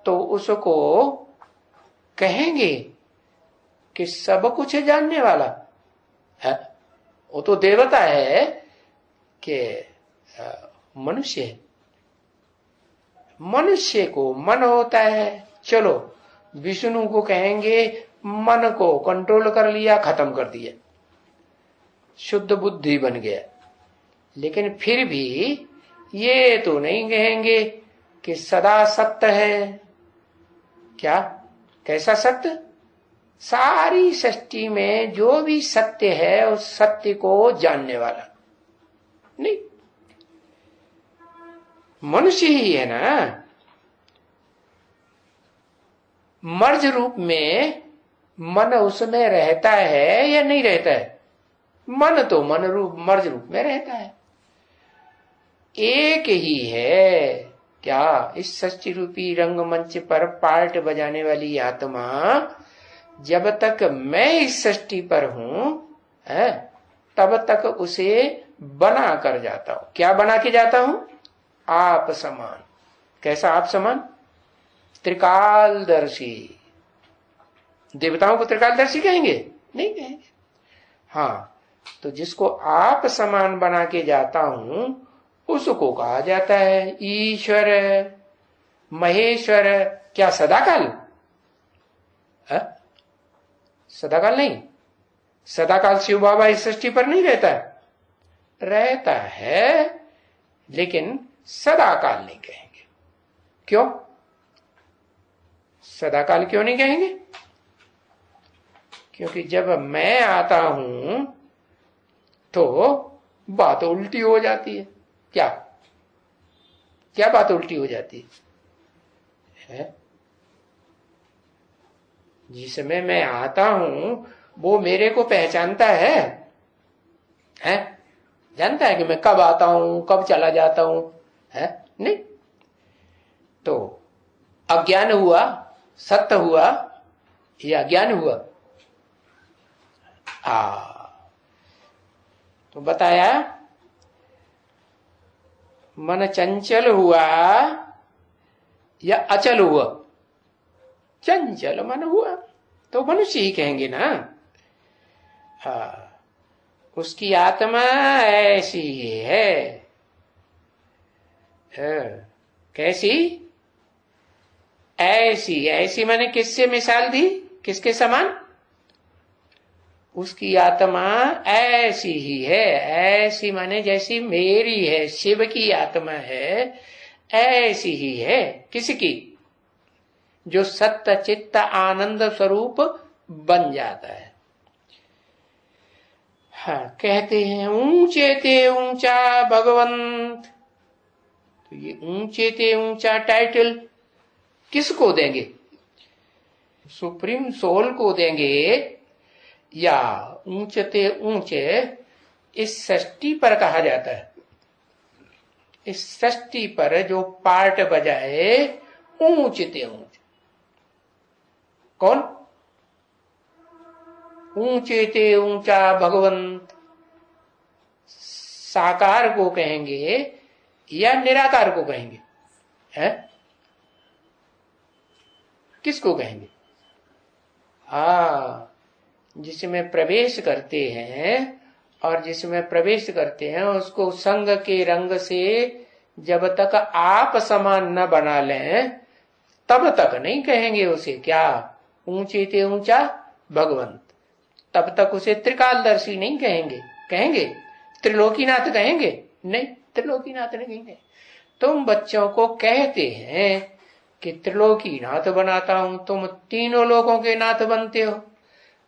तो उसको कहेंगे कि सब कुछ जानने वाला है। वो तो देवता है कि मनुष्य है। मनुष्य को मन होता है, चलो विष्णु को कहेंगे मन को कंट्रोल कर लिया, खत्म कर दिया, शुद्ध बुद्धि बन गया। लेकिन फिर भी ये तो नहीं कहेंगे कि सदा सत्य है। क्या कैसा सत्य? सारी सृष्टि में जो भी सत्य है उस सत्य को जानने वाला नहीं, मनुष्य ही है ना। मर्ज रूप में मन उसमें रहता है या नहीं रहता है? मन तो मन रूप मर्ज रूप में रहता है। एक ही है क्या? इस सृष्टि रूपी रंगमंच पर पार्ट बजाने वाली आत्मा जब तक मैं इस सृष्टि पर हूं तब तक उसे बना कर जाता हूं। क्या बना के जाता हूं? आप समान। कैसा आप समान? त्रिकालदर्शी। देवताओं को त्रिकालदर्शी कहेंगे? नहीं कहेंगे। हाँ, तो जिसको आप समान बना के जाता हूं उसको कहा जाता है ईश्वर, महेश्वर। क्या सदाकाल? सदाकाल नहीं। सदाकाल शिव बाबा इस सृष्टि पर नहीं रहता है, रहता है, लेकिन सदाकाल नहीं कहेंगे। क्यों सदाकाल क्यों नहीं कहेंगे? क्योंकि जब मैं आता हूं तो बात उल्टी हो जाती है। क्या क्या बात उल्टी हो जाती है? जिस समय मैं आता हूं वो मेरे को पहचानता है? जानता है कि मैं कब आता हूं कब चला जाता हूं? नहीं। तो अज्ञान हुआ, सत्य हुआ या अज्ञान हुआ? तो बताया मन चंचल हुआ या अचल हुआ? चंचल मन हुआ तो मनुष्य ही कहेंगे ना। उसकी आत्मा ऐसी ही है। कैसी? ऐसी। ऐसी मैंने किससे मिसाल दी? किसके समान? उसकी आत्मा ऐसी ही है। ऐसी माने जैसी मेरी है, शिव की आत्मा है, ऐसी ही है। किसकी? जो सत्य चित्त आनंद स्वरूप बन जाता है। हाँ, कहते हैं ऊंचे ते ऊंचा भगवंत। तो ये ऊंचे ते ऊंचा टाइटल किसको देंगे? सुप्रीम सोल को देंगे या ऊंचते ऊंचे इस सृष्टि पर कहा जाता है? इस सृष्टि पर जो पार्ट बजाए ऊंचते ऊंचे कौन? ऊंचे ते ऊंचा भगवंत। साकार को कहेंगे या निराकार को कहेंगे? किसको कहेंगे? जिसमें प्रवेश करते हैं, और जिसमें प्रवेश करते हैं उसको संग के रंग से जब तक आप समान न बना लें तब तक नहीं कहेंगे उसे क्या? ऊंचे ते ऊंचा भगवंत। तब तक उसे त्रिकालदर्शी नहीं कहेंगे। कहेंगे त्रिलोकीनाथ कहेंगे? नहीं, त्रिलोकीनाथ नहीं कहेंगे। तुम बच्चों को कहते हैं कि त्रिलोकीनाथ बनाता हूं, तुम तीनों लोगों के नाथ बनते हो।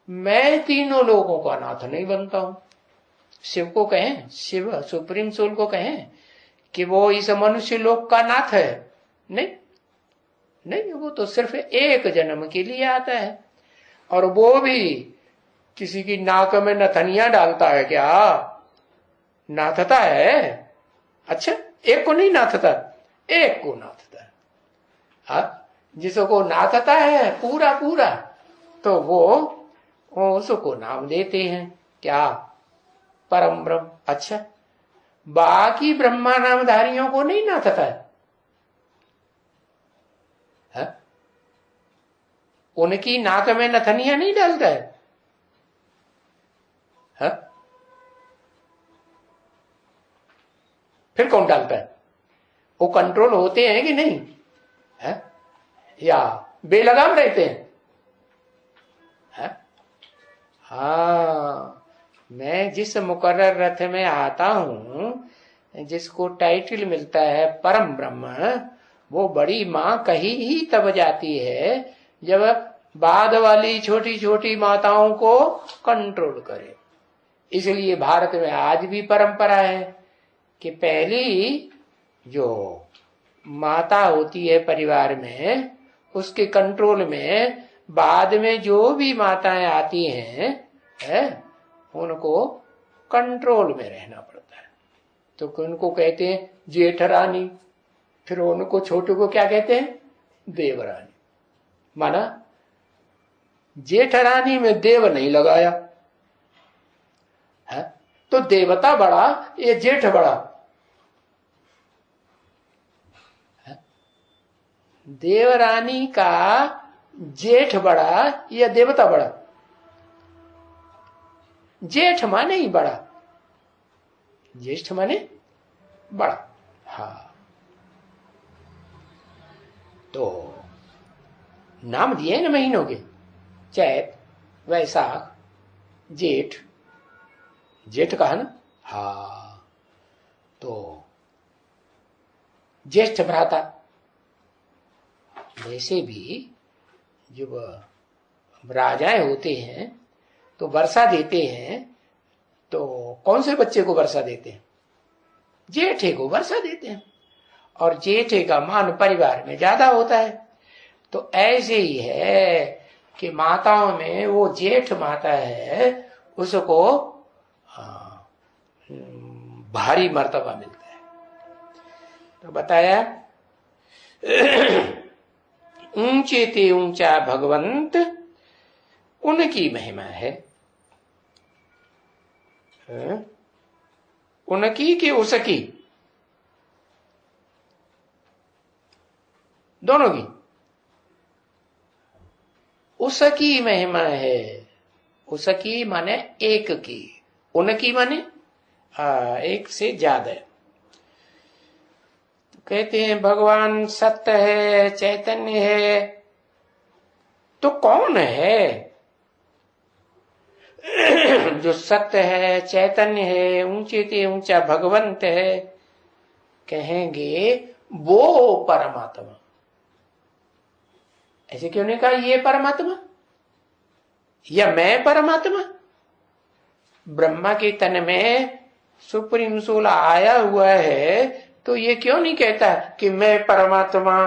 मैं तीनों लोगों का नाथ नहीं बनता हूं। शिव को कहें, शिव सुप्रीम सोल को कहें कि वो इस मनुष्य लोक का नाथ है? नहीं नहीं, वो तो सिर्फ एक जन्म के लिए आता है, और वो भी किसी की नाक में नथनियां डालता है क्या? नाथता है? अच्छा, एक को नहीं नाथता, एक को नाथता है। जिसको नाथता है पूरा पूरा तो वो उसको नाम देते हैं क्या? परम ब्रह्म। अच्छा, बाकी ब्रह्मा नामधारियों को नहीं नाथता है? उनकी नाक में नथनियां नहीं डालता है? फिर कौन डालता है? वो कंट्रोल होते हैं कि नहीं या बेलगाम रहते हैं? मैं जिस मुकर्रर रथ में आता हूं, जिसको टाइटल मिलता है परम ब्रह्म, वो बड़ी मां कही ही तब जाती है जब बाद वाली छोटी छोटी माताओं को कंट्रोल करे। इसलिए भारत में आज भी परंपरा है कि पहली जो माता होती है परिवार में, उसके कंट्रोल में बाद में जो भी माताएं आती हैं उनको कंट्रोल में रहना पड़ता है। तो उनको कहते हैं जेठरानी, फिर उनको छोटू को क्या कहते हैं? देवरानी। माना जेठरानी में देव नहीं लगाया है, तो देवता बड़ा ये जेठ बड़ा है? देवरानी का जेठ बड़ा या देवता बड़ा? जेठ माने ही बड़ा, ज्येष्ठ माने बड़ा। हाँ, तो नाम दिए ना महीनों के, चैत, वैशाख, जेठ। जेठ कहा ना? हाँ, तो ज्येष्ठ भ्राता। वैसे भी जब राजाएं होते हैं तो वर्षा देते हैं, तो कौन से बच्चे को वर्षा देते हैं? जेठे को वर्षा देते हैं, और जेठे का मान परिवार में ज्यादा होता है। तो ऐसे ही है कि माताओं में वो जेठ माता है, उसको भारी मर्तबा मिलता है। तो बताया ऊंचे ते ऊंचा भगवंत उनकी महिमा है। उनकी कि उसकी? दोनों की। उसकी महिमा है। उसकी माने एक की, उनकी माने एक से ज्यादा। तो कहते हैं भगवान सत्य है, चैतन्य है, तो कौन है? जो सत्य है, चैतन्य है, ऊंचे ते ऊंचा भगवंत है, कहेंगे वो परमात्मा। ऐसे क्यों नहीं कहा ये परमात्मा या मैं परमात्मा? ब्रह्मा के तन में सुप्रीम सोल आया हुआ है, तो ये क्यों नहीं कहता कि मैं परमात्मा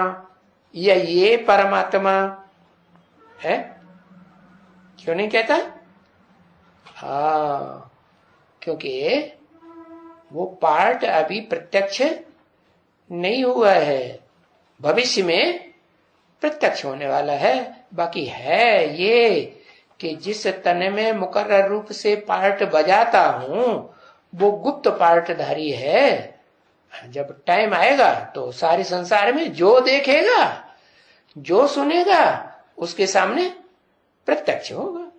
या ये परमात्मा है? क्यों नहीं कहता? हाँ, क्योंकि वो पार्ट अभी प्रत्यक्ष नहीं हुआ है, भविष्य में प्रत्यक्ष होने वाला है। बाकी है ये कि जिस तन में मुकर्रर रूप से पार्ट बजाता हूं वो गुप्त पार्टधारी है। जब टाइम आएगा तो सारे संसार में जो देखेगा, जो सुनेगा, उसके सामने प्रत्यक्ष होगा।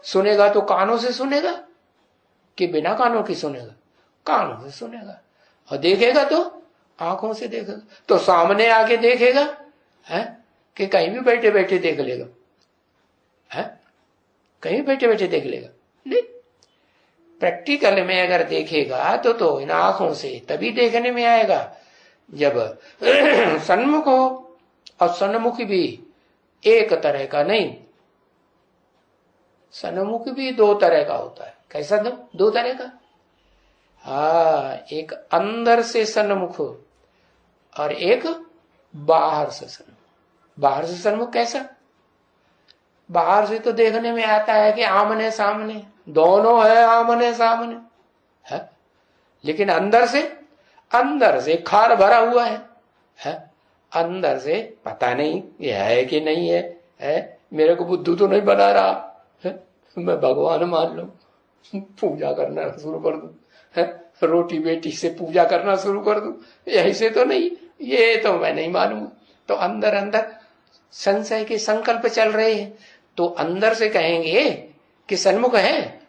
सुनेगा तो कानों से सुनेगा कि बिना कानों की सुनेगा? कानों से सुनेगा। और देखेगा तो आंखों से देखेगा। तो सामने आके देखेगा है कि कहीं भी बैठे बैठे देख लेगा? है कहीं बैठे बैठे देख लेगा? नहीं, प्रैक्टिकल में अगर देखेगा तो इन आंखों से तभी देखने में आएगा जब सन्मुख हो। और सन्मुख भी एक तरह का नहीं, सन्मुख भी दो तरह का होता है। कैसा? दो तरह का। हाँ, एक अंदर से सन्मुख और एक बाहर से सन्मुख। बाहर से सन्मुख कैसा? बाहर से तो देखने में आता है कि आमने सामने दोनों है, आमने सामने है, लेकिन अंदर से खार भरा हुआ है? अंदर से पता नहीं ये है कि नहीं है? मेरे को बुद्धू तो नहीं बना रहा है, मैं भगवान मान लूं, पूजा करना शुरू कर दूं, है रोटी बेटी से पूजा करना शुरू कर दूं, यही से तो नहीं, ये तो मैं नहीं मानूंगा। तो अंदर अंदर संशय के संकल्प चल रहे हैं। तो अंदर से कहेंगे कि सन्मुख है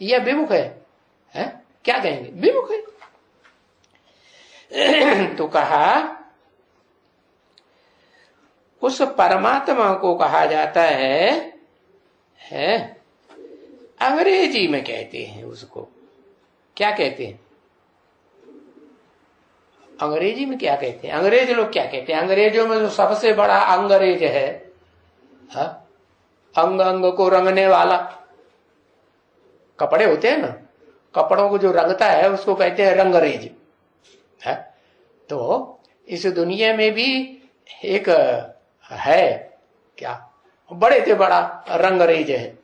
या विमुख है? क्या कहेंगे? विमुख है। तो कहा उस परमात्मा को कहा जाता है अंग्रेजी में कहते हैं उसको क्या कहते हैं? अंग्रेजी में क्या कहते हैं? अंग्रेज लोग क्या कहते हैं? अंग्रेजों में जो सबसे बड़ा अंग्रेज है, हा? अंग अंग को रंगने वाला, कपड़े होते हैं ना, कपड़ों को जो रंगता है उसको कहते हैं रंगरेज है। तो इस दुनिया में भी एक है, क्या बड़े से बड़ा रंगरेज है,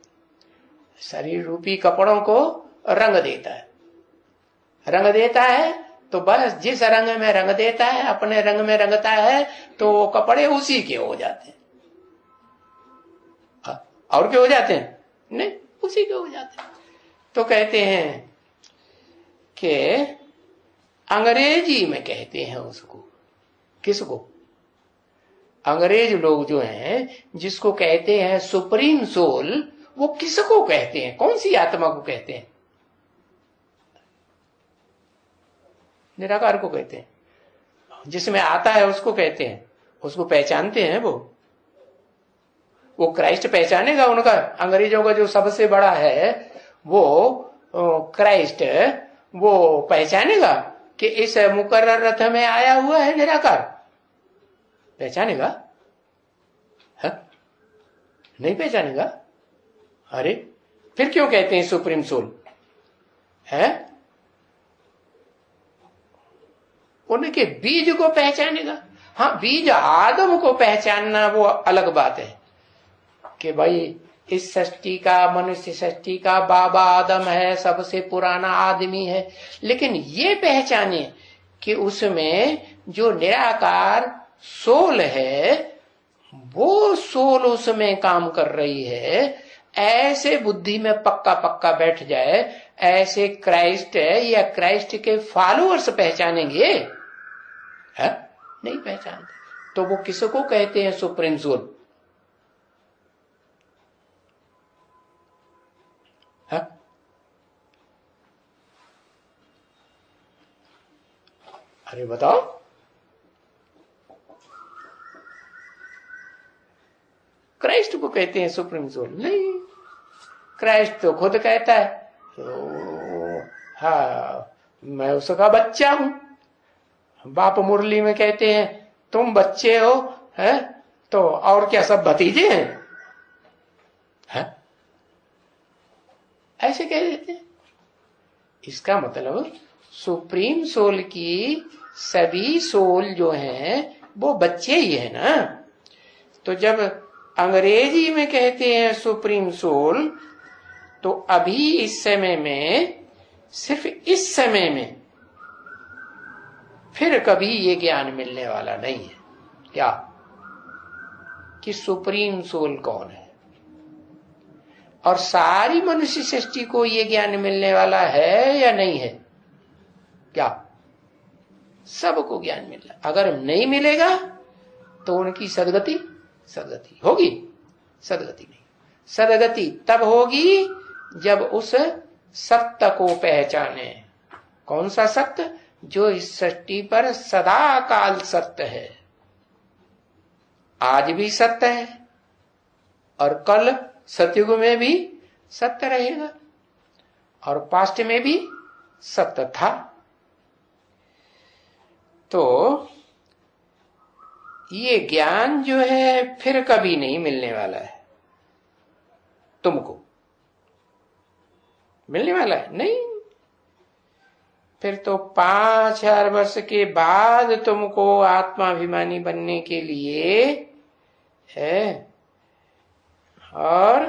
शरीर रूपी कपड़ों को रंग देता है। रंग देता है तो बस जिस रंग में रंग देता है, अपने रंग में रंगता है, तो वो कपड़े उसी के हो जाते हैं। और क्या हो जाते हैं? नहीं, उसी के हो जाते हैं। तो कहते हैं कि अंग्रेजी में कहते हैं उसको, किसको? अंग्रेज लोग जो हैं, जिसको कहते हैं सुप्रीम सोल, वो किसको कहते हैं? कौन सी आत्मा को कहते हैं? निराकार को कहते हैं। जिसमें आता है उसको कहते हैं, उसको पहचानते हैं। वो क्राइस्ट पहचानेगा उनका, अंग्रेजों का जो सबसे बड़ा है वो क्राइस्ट, वो पहचानेगा कि इस मुकर्रर रथ में आया हुआ है निराकार? पहचानेगा? है? नहीं पहचानेगा। अरे फिर क्यों कहते हैं सुप्रीम सोल है? उनके बीज को पहचानेगा। हाँ, बीज आदम को पहचानना वो अलग बात है कि भाई इस सृष्टि का, मनुष्य सृष्टि का बाबा आदम है, सबसे पुराना आदमी है। लेकिन ये पहचाने कि उसमें जो निराकार सोल है, वो सोल उसमें काम कर रही है, ऐसे बुद्धि में पक्का पक्का बैठ जाए, ऐसे क्राइस्ट या क्राइस्ट के फॉलोअर्स पहचानेंगे? है? नहीं पहचानते। तो वो किसको कहते हैं सुप्रीम सोल? है? अरे बताओ, क्राइस्ट को कहते हैं सुप्रीम सोल? नहीं, क्राइस्ट तो खुद कहता है तो हाँ, मैं उसका बच्चा हूं। बाप मुरली में कहते हैं तुम बच्चे हो, है? तो और क्या सब भतीजे हैं? है? ऐसे कह देते हैं। इसका मतलब सुप्रीम सोल की सभी सोल जो हैं वो बच्चे ही है ना। तो जब अंग्रेजी में कहते हैं सुप्रीम सोल, तो अभी इस समय में, सिर्फ इस समय में, फिर कभी ये ज्ञान मिलने वाला नहीं है। क्या? कि सुप्रीम सोल कौन है। और सारी मनुष्य सृष्टि को ये ज्ञान मिलने वाला है या नहीं है? क्या? सबको ज्ञान मिल रहा। अगर नहीं मिलेगा तो उनकी सदगति होगी? सदगति नहीं। सदगति तब होगी जब उस सत्य को पहचाने। कौन सा सत्य? जो इस सृष्टि पर सदा काल सत्य है, आज भी सत्य है और कल सतयुग में भी सत्य रहेगा और पास्ट में भी सत्य था। तो ये ज्ञान जो है फिर कभी नहीं मिलने वाला है। तुमको मिलने वाला है नहीं। फिर तो 5000 वर्ष के बाद तुमको आत्माभिमानी बनने के लिए है और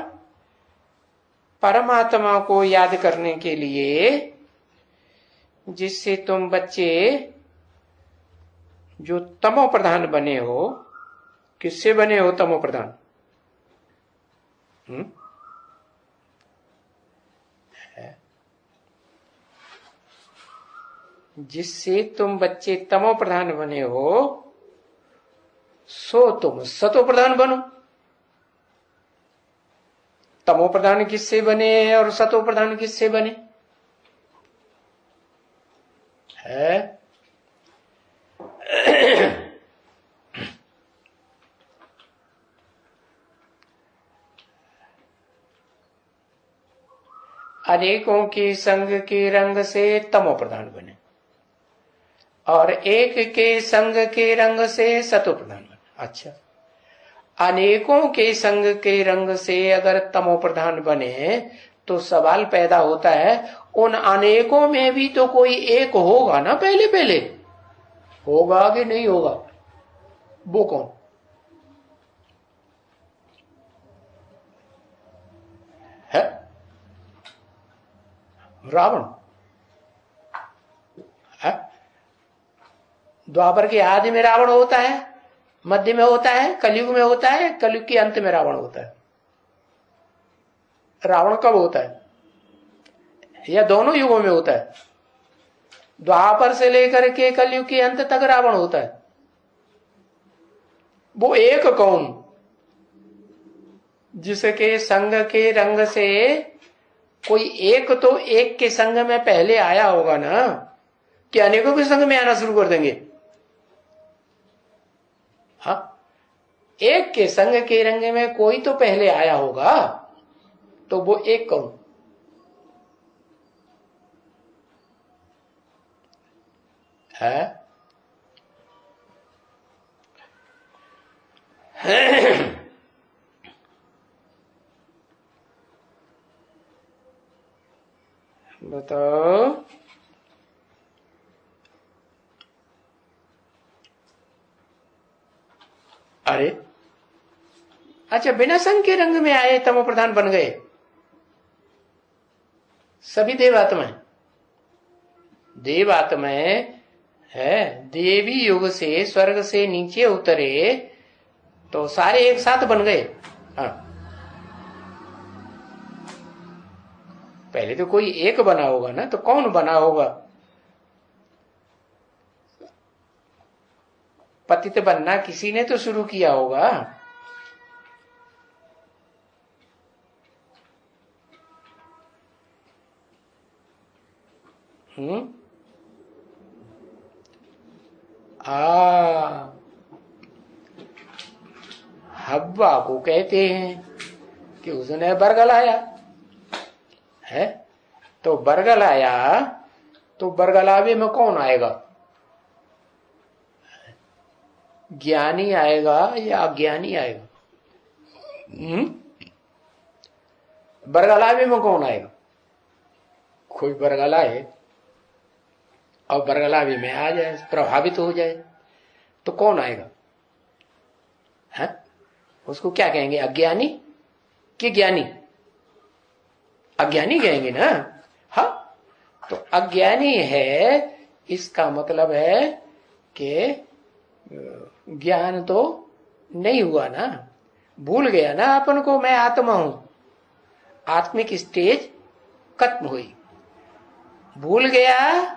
परमात्मा को याद करने के लिए, जिससे तुम बच्चे जो तमो प्रधान बने हो। किससे बने हो तमो प्रधान? जिससे तुम बच्चे तमो प्रधान बने हो, सो तुम सतो प्रधान बनो। तमो प्रधान किससे बने और सतो प्रधान किससे बने? है अनेकों के संग के रंग से तमो प्रधान बने और एक के संग के रंग से सतो प्रधान बने। अच्छा, अनेकों के संग के रंग से अगर तमो प्रधान बने तो सवाल पैदा होता है, उन अनेकों में भी तो कोई एक होगा ना, पहले पहले होगा कि नहीं होगा? वो कौन है? रावण है? द्वापर के आदि में रावण होता है, मध्य में होता है, कलयुग में होता है, कलयुग के अंत में रावण होता है। रावण कब होता है? या दोनों युगों में होता है? द्वापर से लेकर के कलयुग के अंत तक रावण होता है। वो एक कौन? जिसके संग के रंग से कोई एक तो एक के संग में पहले आया होगा ना, कि अनेकों के संग में आना शुरू कर देंगे? हाँ, एक के संग के रंग में कोई तो पहले आया होगा, तो वो एक कौन है? बताओ। अरे अच्छा, बिना संग के रंग में आए तमो प्रधान बन गए सभी देवात्माएं। देवात्माएं है, देवी युग से स्वर्ग से नीचे उतरे तो सारे एक साथ बन गए। हाँ, पहले तो कोई एक बना होगा ना, तो कौन बना होगा? पतित बनना किसी ने तो शुरू किया होगा। हव्वा को कहते हैं कि उसने बरगलाया है, तो बरगलाया, तो बरगलावे में कौन आएगा? ज्ञानी आएगा या अज्ञानी आएगा? बरगलावे में कौन आएगा? कोई बरगलाए और बरगलावे में आ जाए, प्रभावित हो जाए, तो कौन आएगा? है? उसको क्या कहेंगे, अज्ञानी कि ज्ञानी? अज्ञानी कहेंगे ना। हाँ, तो अज्ञानी है, इसका मतलब है कि ज्ञान तो नहीं हुआ ना, भूल गया ना अपन को, मैं आत्मा हूं। आत्मिक स्टेज खत्म हुई, भूल गया,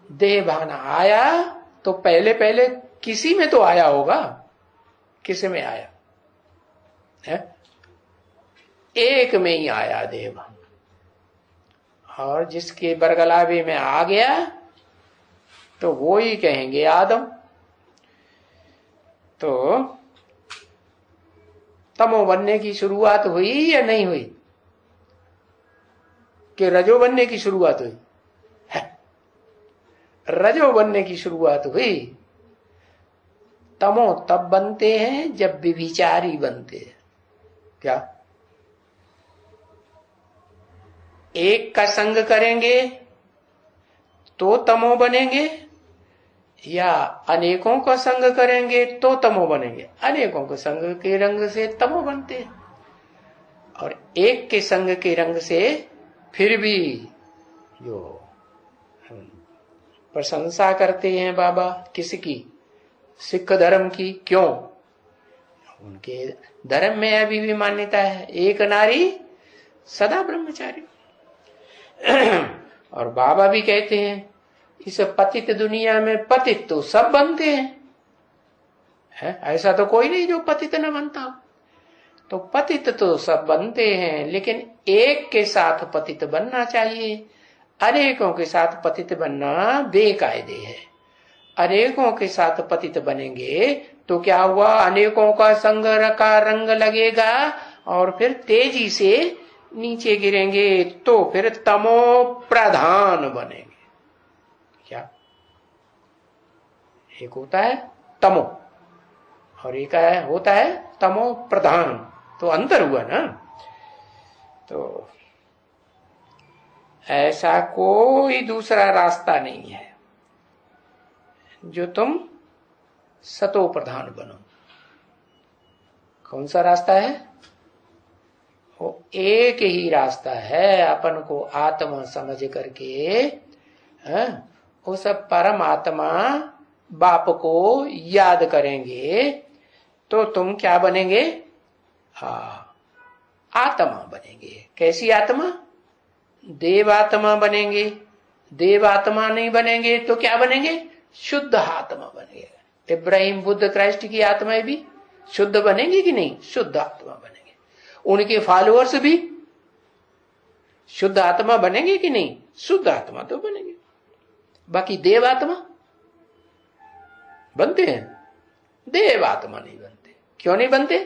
देह भान आया, तो पहले पहले किसी में तो आया होगा। किसी में आया है? एक में ही आया देह भान, और जिसके बरगलावे में आ गया तो वो ही कहेंगे आदम। तो तमो बनने की शुरुआत हुई या नहीं हुई, कि रजो बनने की शुरुआत हुई? रजो बनने की शुरुआत हुई। तमो तब बनते हैं जब विचारी बनते हैं। क्या एक का संग करेंगे तो तमो बनेंगे, या अनेकों का संग करेंगे तो तमो बनेंगे? अनेकों के संग के रंग से तमो बनते हैं, और एक के संग के रंग से फिर भी जो प्रशंसा करते हैं बाबा किसकी? सिख धर्म की। क्यों? उनके धर्म में अभी भी मान्यता है एक नारी सदा ब्रह्मचारी। और बाबा भी कहते हैं इस पतित दुनिया में पतित तो सब बनते हैं, है? ऐसा तो कोई नहीं जो पतित न बनता हो। तो पतित तो सब बनते हैं, लेकिन एक के साथ पतित बनना चाहिए। अनेकों के साथ पतित बनना बेकायदे है। अनेकों के साथ पतित बनेंगे तो क्या हुआ? अनेकों का संग का रंग लगेगा और फिर तेजी से नीचे गिरेंगे, तो फिर तमो प्रधान बनेंगे। क्या एक होता है तमो और एक होता है तमो प्रधान। तो अंतर हुआ ना। तो ऐसा कोई दूसरा रास्ता नहीं है जो तुम सतो प्रधान बनो। कौन सा रास्ता है? वो एक ही रास्ता है, अपन को आत्मा समझ करके उस परमात्मा बाप को याद करेंगे तो तुम क्या बनेंगे? आत्मा बनेंगे। कैसी आत्मा? देवात्मा बनेंगे। देवात्मा नहीं बनेंगे तो क्या बनेंगे? शुद्ध आत्मा बनेंगे। इब्राहिम, बुद्ध, क्राइस्ट की आत्माएं भी शुद्ध बनेंगी कि नहीं? शुद्ध आत्मा बनेंगे। उनके फॉलोअर्स भी शुद्ध आत्मा बनेंगे कि नहीं? शुद्ध आत्मा तो बनेंगे। बाकी देवात्मा बनते हैं? देवात्मा नहीं बनते। क्यों नहीं बनते?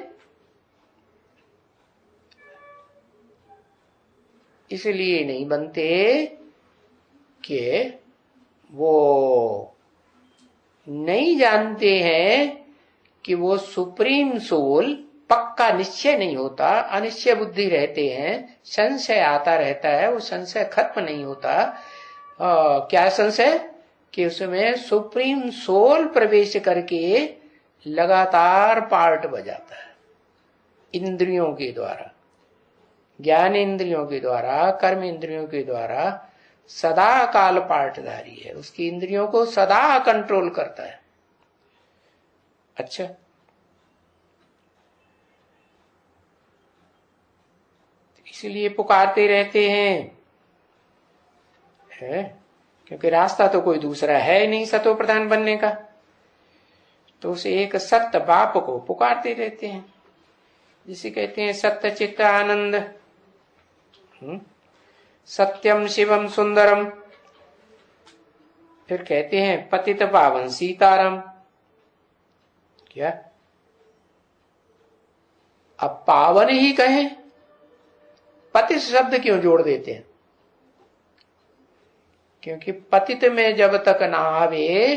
इसलिए नहीं बनते कि वो नहीं जानते हैं कि वो सुप्रीम सोल पक्का निश्चय नहीं होता, अनिश्चय बुद्धि रहते हैं, संशय आता रहता है, वो संशय खत्म नहीं होता। क्या संशय? कि उसमें सुप्रीम सोल प्रवेश करके लगातार पार्ट बजाता है इंद्रियों के द्वारा, ज्ञान इंद्रियों के द्वारा, कर्म इंद्रियों के द्वारा सदा काल पार्टधारी है, उसकी इंद्रियों को सदा कंट्रोल करता है। अच्छा, इसलिए पुकारते रहते हैं, है? क्योंकि रास्ता तो कोई दूसरा है नहीं सतो प्रधान बनने का। तो उस एक सत्य बाप को पुकारते रहते हैं, जिसे कहते हैं सत्य चित्त आनंद, सत्यम शिवम सुंदरम। फिर कहते हैं पतित पावन सीताराम। क्या अब पावन ही कहें? पतित शब्द क्यों जोड़ देते हैं? क्योंकि पतित में जब तक ना आवे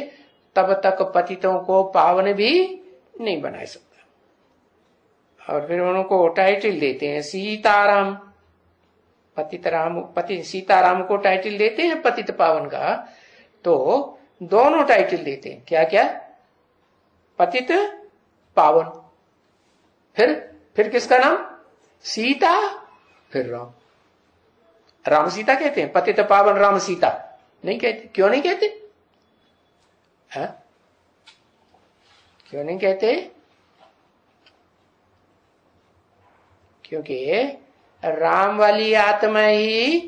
तब तक पतितों को पावन भी नहीं बना सकता। और फिर उनको टाइटल देते हैं सीताराम। पतित राम, पति सीताराम को टाइटल देते हैं पतित पावन का, तो दोनों टाइटल देते हैं। क्या क्या? पतित पावन, फिर किसका नाम? सीता, फिर राम। राम सीता कहते हैं, पतित पावन राम सीता नहीं कहते। क्यों नहीं कहते? है? क्यों नहीं कहते? क्योंकि राम वाली आत्मा ही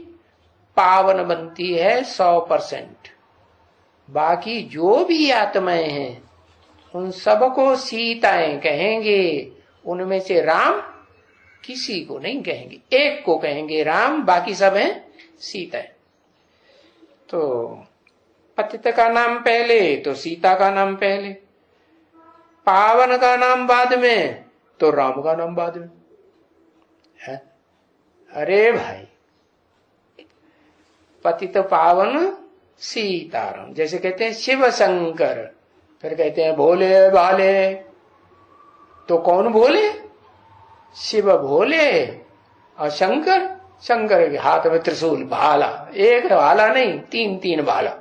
पावन बनती है 100%। बाकी जो भी आत्माएं हैं उन सबको सीताएं कहेंगे। उनमें से राम किसी को नहीं कहेंगे, एक को कहेंगे राम, बाकी सब हैं सीताएं। तो पतित का नाम पहले तो सीता का नाम पहले, पावन का नाम बाद में तो राम का नाम बाद में है। अरे भाई, पतित पावन सीताराम, जैसे कहते हैं शिव शंकर, फिर कहते हैं भोले भाले। तो कौन भोले? शिव भोले और शंकर, शंकर के हाथ में त्रिशूल, भाला, एक भाला नहीं, तीन तीन भाला।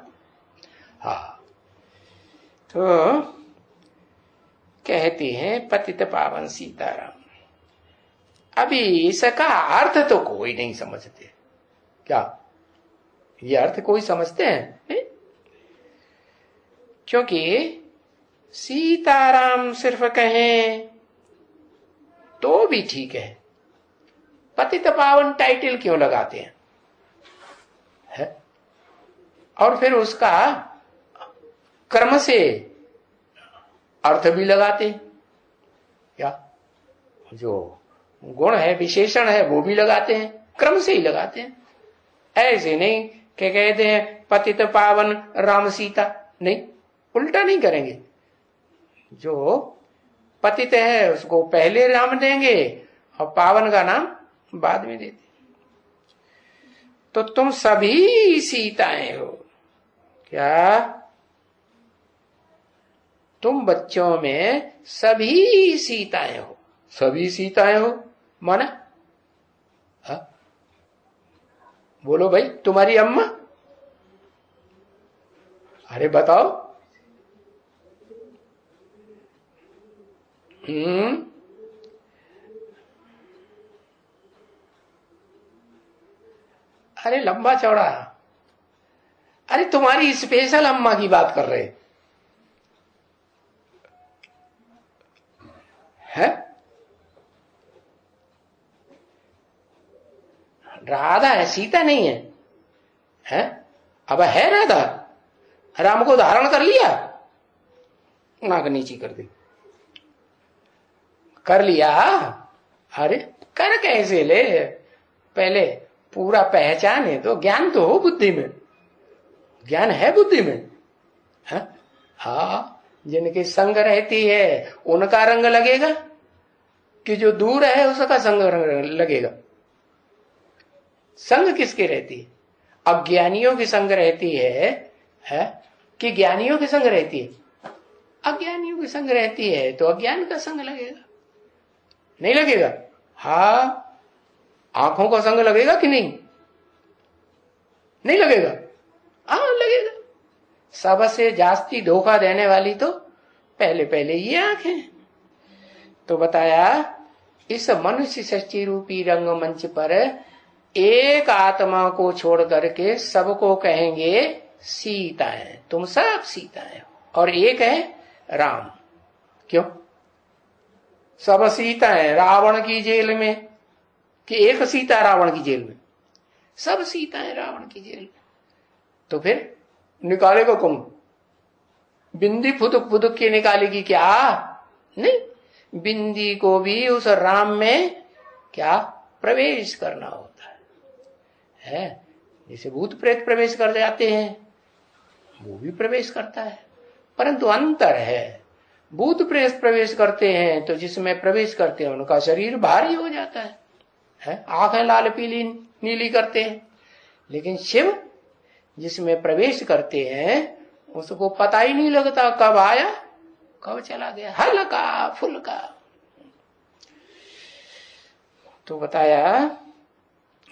हाँ, तो कहते हैं पतित पावन सीताराम। अभी इसका अर्थ तो कोई नहीं समझते। क्या ये अर्थ कोई समझते हैं? नहीं? क्योंकि सीताराम सिर्फ कहें तो भी ठीक है, पतित पावन टाइटल क्यों लगाते हैं? है? और फिर उसका कर्म से अर्थ भी लगाते हैं। क्या जो गुण है, विशेषण है, वो भी लगाते हैं, क्रम से ही लगाते हैं। ऐसे नहीं कि कहते हैं पतित पावन राम सीता, नहीं, उल्टा नहीं करेंगे। जो पतित है उसको पहले नाम देंगे और पावन का नाम बाद में देते। तो तुम सभी सीताएं हो। क्या तुम बच्चों में सभी सीताएं हो। सभी सीताएं हो माना? हा? बोलो भाई, तुम्हारी अम्मा? अरे बताओ। अरे लंबा चौड़ा। अरे तुम्हारी स्पेशल अम्मा की बात कर रहे हैं? राधा है, सीता नहीं है, हैं? अब है राधा? राम को धारण कर लिया, नाक नीची कर दी, कर लिया। अरे कर कैसे ले, पहले पूरा पहचान है तो ज्ञान तो हो बुद्धि में, ज्ञान है बुद्धि में। हाँ, जिनकी संग रहती है उनका रंग लगेगा कि जो दूर है उसका संग रंग लगेगा? संग किसकी रहती है? अज्ञानियों की संग रहती है कि ज्ञानियों की संग रहती है? अज्ञानियों की संग रहती है तो अज्ञान का संग लगेगा, नहीं लगेगा? हाँ, आंखों का संग लगेगा कि नहीं? नहीं लगेगा? हाँ लगेगा। सबसे जास्ती धोखा देने वाली तो पहले पहले ये आंखें। तो बताया इस मनुष्य सृष्टि रूपी रंगमंच पर एक आत्मा को छोड़ करके सबको कहेंगे सीताएं, तुम सब सीताएं हो, और एक है राम। क्यों सब सीताएं? रावण की जेल में कि एक सीता रावण की जेल में? सब सीताएं रावण की जेल में। तो फिर निकालेगा कौन? बिंदी फुदुक फुदुक के निकालेगी क्या? नहीं, बिंदी को भी उस राम में क्या प्रवेश करना होता है? जैसे भूत प्रेत प्रवेश कर जाते हैं, वो भी प्रवेश करता है, परंतु अंतर है। भूत प्रेत प्रवेश करते हैं तो जिसमें प्रवेश करते हैं उनका शरीर भारी हो जाता है, आंखें लाल पीली नीली करते हैं। लेकिन शिव जिसमें प्रवेश करते हैं उसको पता ही नहीं लगता कब आया कब चला गया, हल्का फुल्का। तो बताया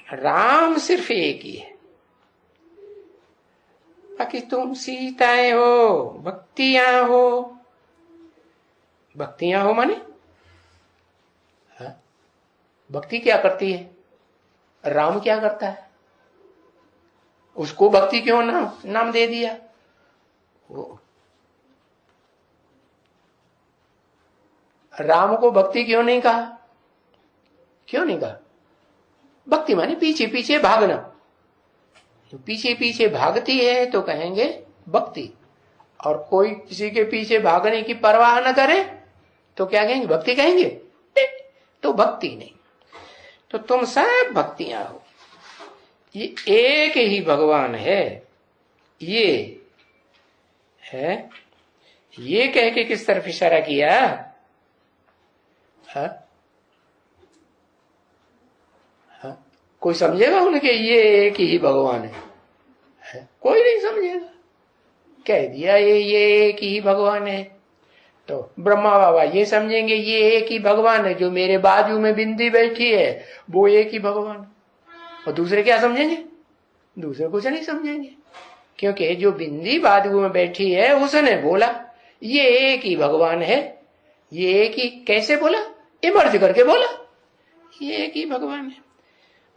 राम सिर्फ एक ही है, बाकी तुम सीताएं हो, भक्तियां हो। भक्तियां हो माने भक्ति क्या करती है? राम क्या करता है? उसको भक्ति क्यों नाम दे दिया? राम को भक्ति क्यों नहीं कहा? क्यों नहीं कहा? भक्ति माने पीछे पीछे भागना। तो पीछे पीछे भागती है तो कहेंगे भक्ति, और कोई किसी के पीछे भागने की परवाह न करे तो क्या कहेंगे? भक्ति कहेंगे? तो भक्ति नहीं। तो तुम सब भक्तियां हो, ये एक ही भगवान है। ये है, ये कह के किस तरफ इशारा किया? हा? हा? कोई समझेगा उनके ये एक ही भगवान है? कोई नहीं समझेगा। कह दिया ये एक ही भगवान है, तो ब्रह्मा बाबा ये समझेंगे ये एक ही भगवान है, जो मेरे बाजू में बिंदी बैठी है वो एक ही भगवान है। और दूसरे क्या समझेंगे? दूसरे कुछ नहीं समझेंगे, क्योंकि जो बिंदी बाजू में बैठी है उसने बोला ये एक ही भगवान है। ये एक ही कैसे बोला? इमर्ज करके बोला ये एक ही भगवान है।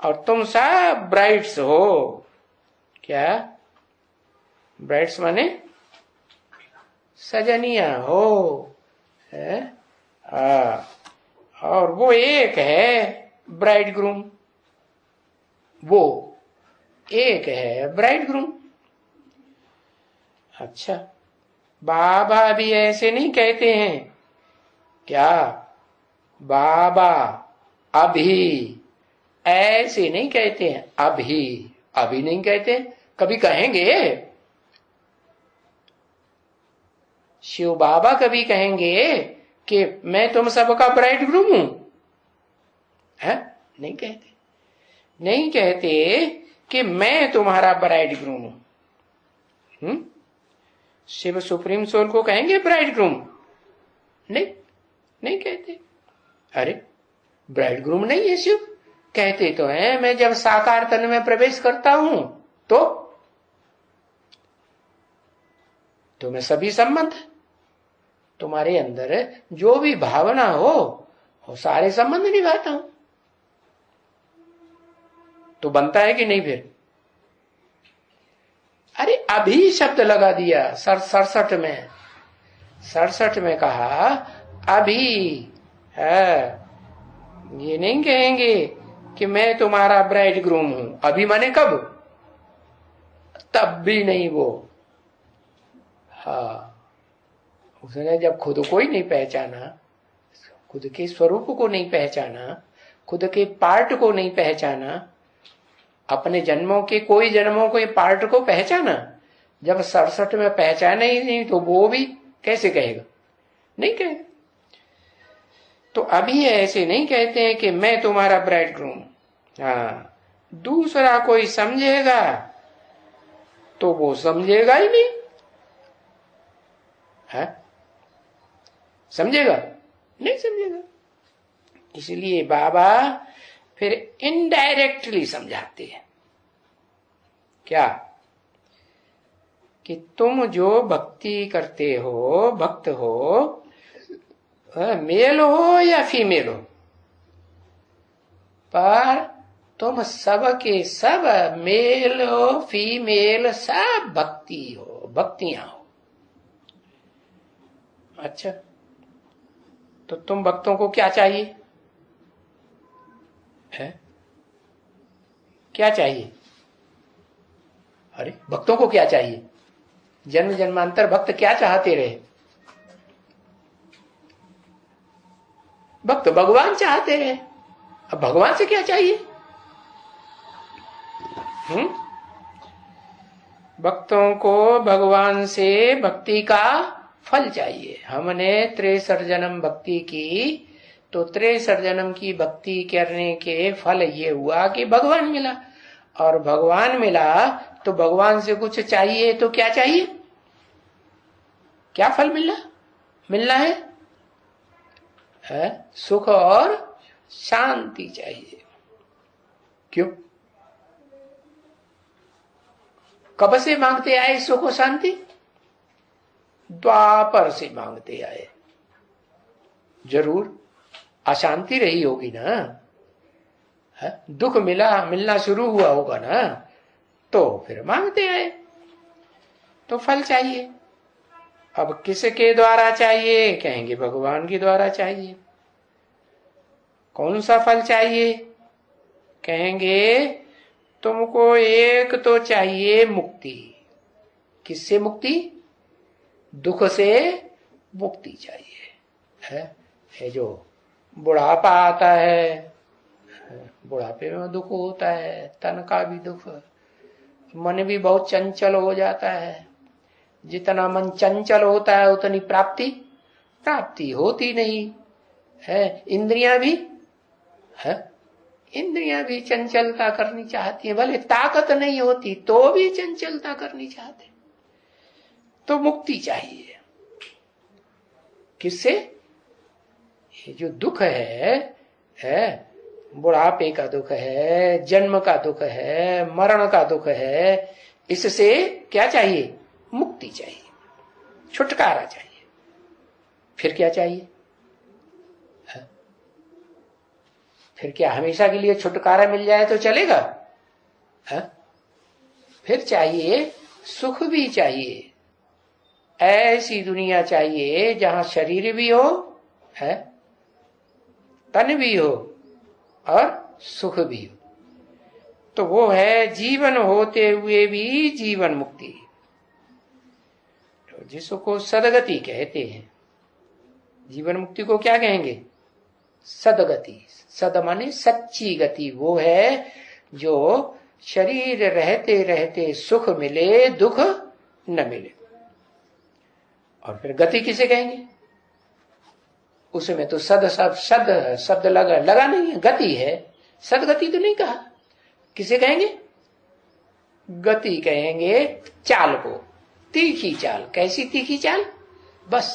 और तुम सब ब्राइड्स हो। क्या ब्राइड्स माने? सजनिया हो, है? और वो एक है ब्राइड ग्रूम, वो एक है ब्राइड ग्रूम। अच्छा, बाबा भी ऐसे नहीं कहते हैं क्या? बाबा अभी ऐसे नहीं कहते हैं, अभी अभी नहीं कहते, कभी कहेंगे? शिव बाबा कभी कहेंगे कि मैं तुम सबका ब्राइड ग्रूम हूं? है? नहीं कहते। नहीं कहते कि मैं तुम्हारा ब्राइड ग्रूम हूं। शिव सुप्रीम सोल को कहेंगे ब्राइड ग्रूम? नहीं, नहीं कहते। अरे ब्राइड ग्रूम नहीं है शिव? कहते तो है मैं जब साकार तन में प्रवेश करता हूं तो मैं सभी संबंध, तुम्हारे अंदर जो भी भावना हो वो सारे संबंध निभाता हूं। तो बनता है कि नहीं फिर? अरे अभी शब्द लगा दिया 67 में, 67 में कहा अभी है। ये नहीं कहेंगे कि मैं तुम्हारा ब्राइड ग्रूम हूं। अभी माने कब? तब भी नहीं वो। हाँ, उसने जब खुद को ही नहीं पहचाना, खुद के स्वरूप को नहीं पहचाना, खुद के पार्ट को नहीं पहचाना, अपने जन्मों के कोई जन्मों के पार्ट को पहचाना, जब 67 में पहचाना ही नहीं तो वो भी कैसे कहेगा? नहीं कहेगा। तो अभी ऐसे नहीं कहते हैं कि मैं तुम्हारा ब्राइड ग्रूम। हाँ, दूसरा कोई समझेगा तो वो समझेगा ही नहीं है? समझेगा? नहीं समझेगा। इसलिए बाबा फिर इनडायरेक्टली समझाते हैं। क्या? कि तुम जो भक्ति करते हो, भक्त हो, मेल हो या फीमेल हो, पर तुम सब के सब मेल हो फीमेल सब भक्ति हो, भक्तियां हो। अच्छा, तो तुम भक्तों को क्या चाहिए है? क्या चाहिए? अरे भक्तों को क्या चाहिए? जन्म जन्मांतर भक्त क्या चाहते रहे? भक्त भगवान चाहते रहे। अब भगवान से क्या चाहिए? भक्तों को भगवान से भक्ति का फल चाहिए। हमने 63 जन्म भक्ति की, तो 63 जन्म की भक्ति करने के फल ये हुआ कि भगवान मिला, और भगवान मिला तो भगवान से कुछ चाहिए तो क्या चाहिए? क्या फल मिलना है? सुख और शांति चाहिए। क्यों? कब से मांगते आए सुख और शांति? द्वापर से मांगते आए। जरूर अशांति रही होगी ना, दुख मिलना शुरू हुआ होगा ना, तो फिर मांगते आए। तो फल चाहिए। अब किसके द्वारा चाहिए? कहेंगे भगवान के द्वारा चाहिए। कौन सा फल चाहिए? कहेंगे तुमको एक तो चाहिए मुक्ति। किससे मुक्ति? दुख से मुक्ति चाहिए। है जो बुढ़ापा आता है, बुढ़ापे में दुख होता है, तन का भी दुख, मन भी बहुत चंचल हो जाता है। जितना मन चंचल होता है उतनी प्राप्ति होती नहीं है। इंद्रियां भी चंचलता करनी चाहती है, भले ताकत नहीं होती तो भी चंचलता करनी चाहते। तो मुक्ति चाहिए। किससे? ये जो दुख है, बुढ़ापे का दुख है, जन्म का दुख है, मरण का दुख है, इससे क्या चाहिए? मुक्ति चाहिए, छुटकारा चाहिए। फिर क्या चाहिए? फिर क्या हमेशा के लिए छुटकारा मिल जाए तो चलेगा? फिर चाहिए सुख भी चाहिए। ऐसी दुनिया चाहिए जहां शरीर भी हो, तन भी हो और सुख भी हो। तो वो है जीवन होते हुए भी जीवन मुक्ति, तो जिसको सदगति कहते हैं। जीवन मुक्ति को क्या कहेंगे? सदगति। सद माने सच्ची गति। वो है जो शरीर रहते रहते सुख मिले, दुख न मिले। और फिर गति किसे कहेंगे? उसमें तो सद शब्द लगा नहीं है, गति है। सदगति तो नहीं कहा। किसे कहेंगे? गति कहेंगे चाल को। तीखी चाल। कैसी तीखी चाल? बस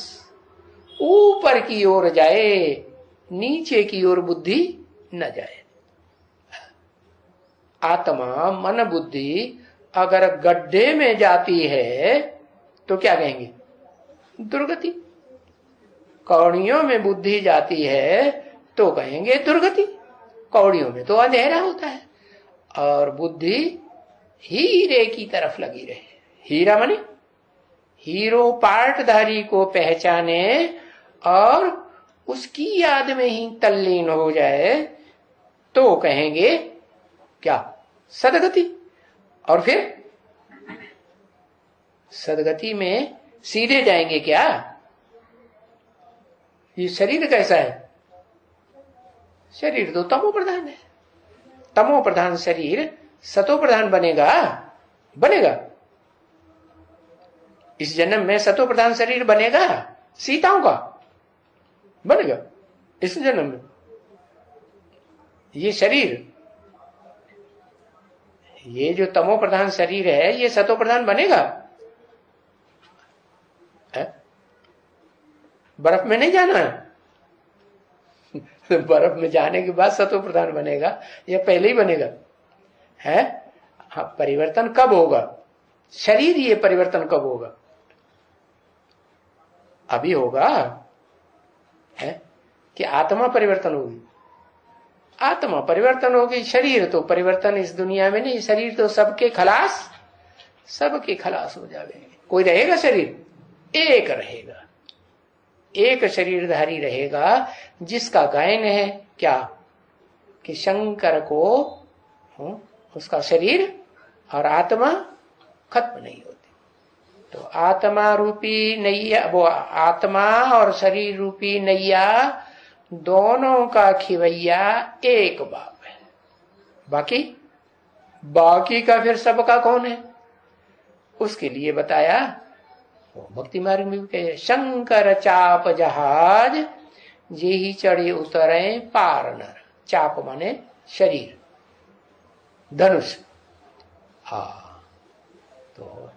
ऊपर की ओर जाए, नीचे की ओर बुद्धि न जाए। आत्मा मन बुद्धि अगर गड्ढे में जाती है तो क्या कहेंगे? दुर्गति। कौड़ियों में बुद्धि जाती है तो कहेंगे दुर्गति। कौड़ियों में तो अंधेरा होता है और बुद्धि हीरे की तरफ लगी रहे। हीरा माने हीरो पाटधारी को पहचाने और उसकी याद में ही तल्लीन हो जाए तो कहेंगे क्या? सदगति। और फिर सदगति में सीधे जाएंगे क्या? ये शरीर कैसा है? शरीर तो तमो प्रधान है। तमो प्रधान शरीर सतो प्रधान बनेगा? बनेगा? इस जन्म में सतो प्रधान शरीर बनेगा सीताओं का? बनेगा इस जन्म में? ये शरीर, ये जो तमो प्रधान शरीर है, ये सतो प्रधान बनेगा? बर्फ में नहीं जाना है बर्फ में जाने के बाद सतो प्रधान बनेगा या पहले ही बनेगा? है हाँ, परिवर्तन कब होगा? शरीर ये परिवर्तन कब होगा? अभी होगा है कि आत्मा परिवर्तन होगी? आत्मा परिवर्तन होगी, शरीर तो परिवर्तन इस दुनिया में नहीं। शरीर तो सबके खलास, सबके खलास हो जाएंगे। कोई रहेगा शरीर? एक रहेगा, एक शरीरधारी रहेगा जिसका गायन है क्या? कि शंकर को उसका शरीर और आत्मा खत्म नहीं होती। तो आत्मा रूपी नैया, वो आत्मा और शरीर रूपी नैया दोनों का खिवैया एक बाप है। बाकी का फिर सबका कौन है? उसके लिए बताया भक्ति मार्ग में भी कहे, शंकर चाप जहाज जे ही चढ़े उतरे पार नर। चाप माने शरीर, धनुष। हाँ, तो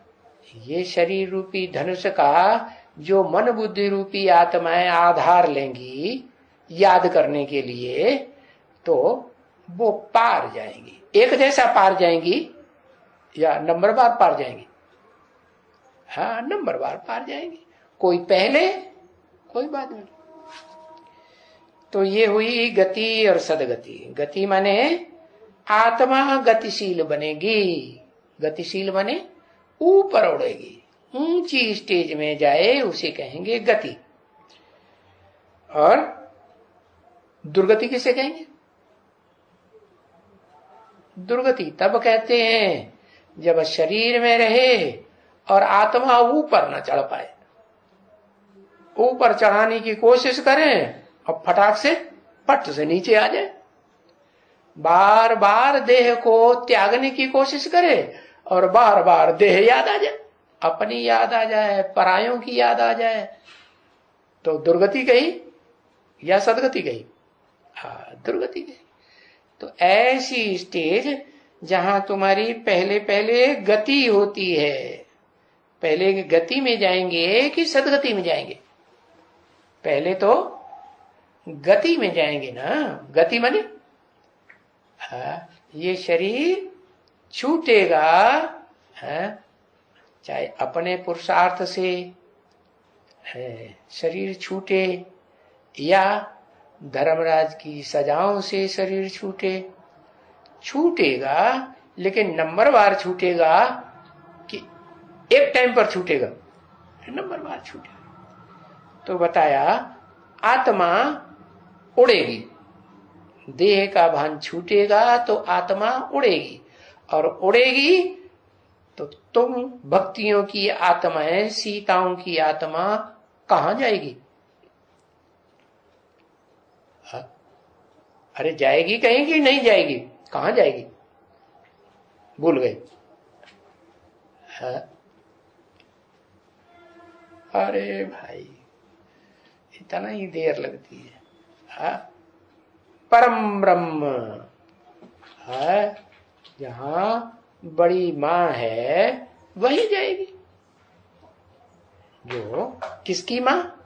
ये शरीर रूपी धनुष का जो मन बुद्धि रूपी आत्माएं आधार लेंगी याद करने के लिए, तो वो पार जाएंगी। एक जैसा पार जाएंगी या नंबरवार पार जाएंगी? हाँ, नंबरवार पार जाएंगी। कोई पहले, कोई बाद में। तो ये हुई गति और सदगति। गति माने आत्मा गतिशील बनेगी। गतिशील माने ऊपर उड़ेगी, ऊंची स्टेज में जाए, उसे कहेंगे गति। और दुर्गति किसे कहेंगे? दुर्गति तब कहते हैं जब शरीर में रहे और आत्मा ऊपर न चढ़ पाए। ऊपर चढ़ाने की कोशिश करें और फटाक से पट से नीचे आ जाए। बार बार देह को त्यागने की कोशिश करे और बार बार देह याद आ जाए, अपनी याद आ जाए, परायों की याद आ जाए, तो दुर्गति कही या सदगति कही? हाँ, दुर्गति कही। तो ऐसी स्टेज जहां तुम्हारी पहले पहले गति होती है। पहले गति में जाएंगे कि सदगति में जाएंगे? पहले तो गति में जाएंगे ना। गति माने हाँ, ये शरीर छूटेगा, हाँ, चाहे अपने पुरुषार्थ से है, शरीर छूटे या धर्मराज की सजाओं से शरीर छूटेगा, लेकिन नंबरवार छूटेगा कि एक टाइम पर छूटेगा? नंबरवार छूटेगा। तो बताया आत्मा उड़ेगी, देह का भान छूटेगा तो आत्मा उड़ेगी, और उड़ेगी तो तुम भक्तियों की आत्माएं, सीताओं की आत्मा कहां जाएगी? अरे जाएगी कहीं कि नहीं जाएगी? कहां जाएगी? भूल गए? अरे भाई इतना ही देर लगती है। हाँ, परम ब्रह्म है, जहां बड़ी मां है वही जाएगी। जो किसकी माँ?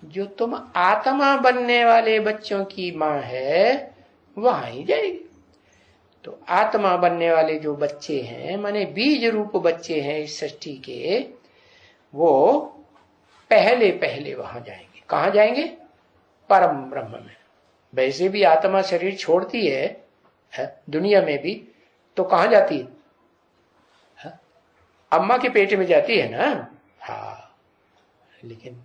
जो तुम आत्मा बनने वाले बच्चों की माँ है, वहां ही जाएगी। तो आत्मा बनने वाले जो बच्चे हैं, माने बीज रूप बच्चे हैं इस सृष्टि के, वो पहले पहले वहां जाएंगे। कहां जाएंगे? परम ब्रह्म में। वैसे भी आत्मा शरीर छोड़ती है दुनिया में भी, तो कहां जाती है? अम्मा के पेट में जाती है ना। हाँ, लेकिन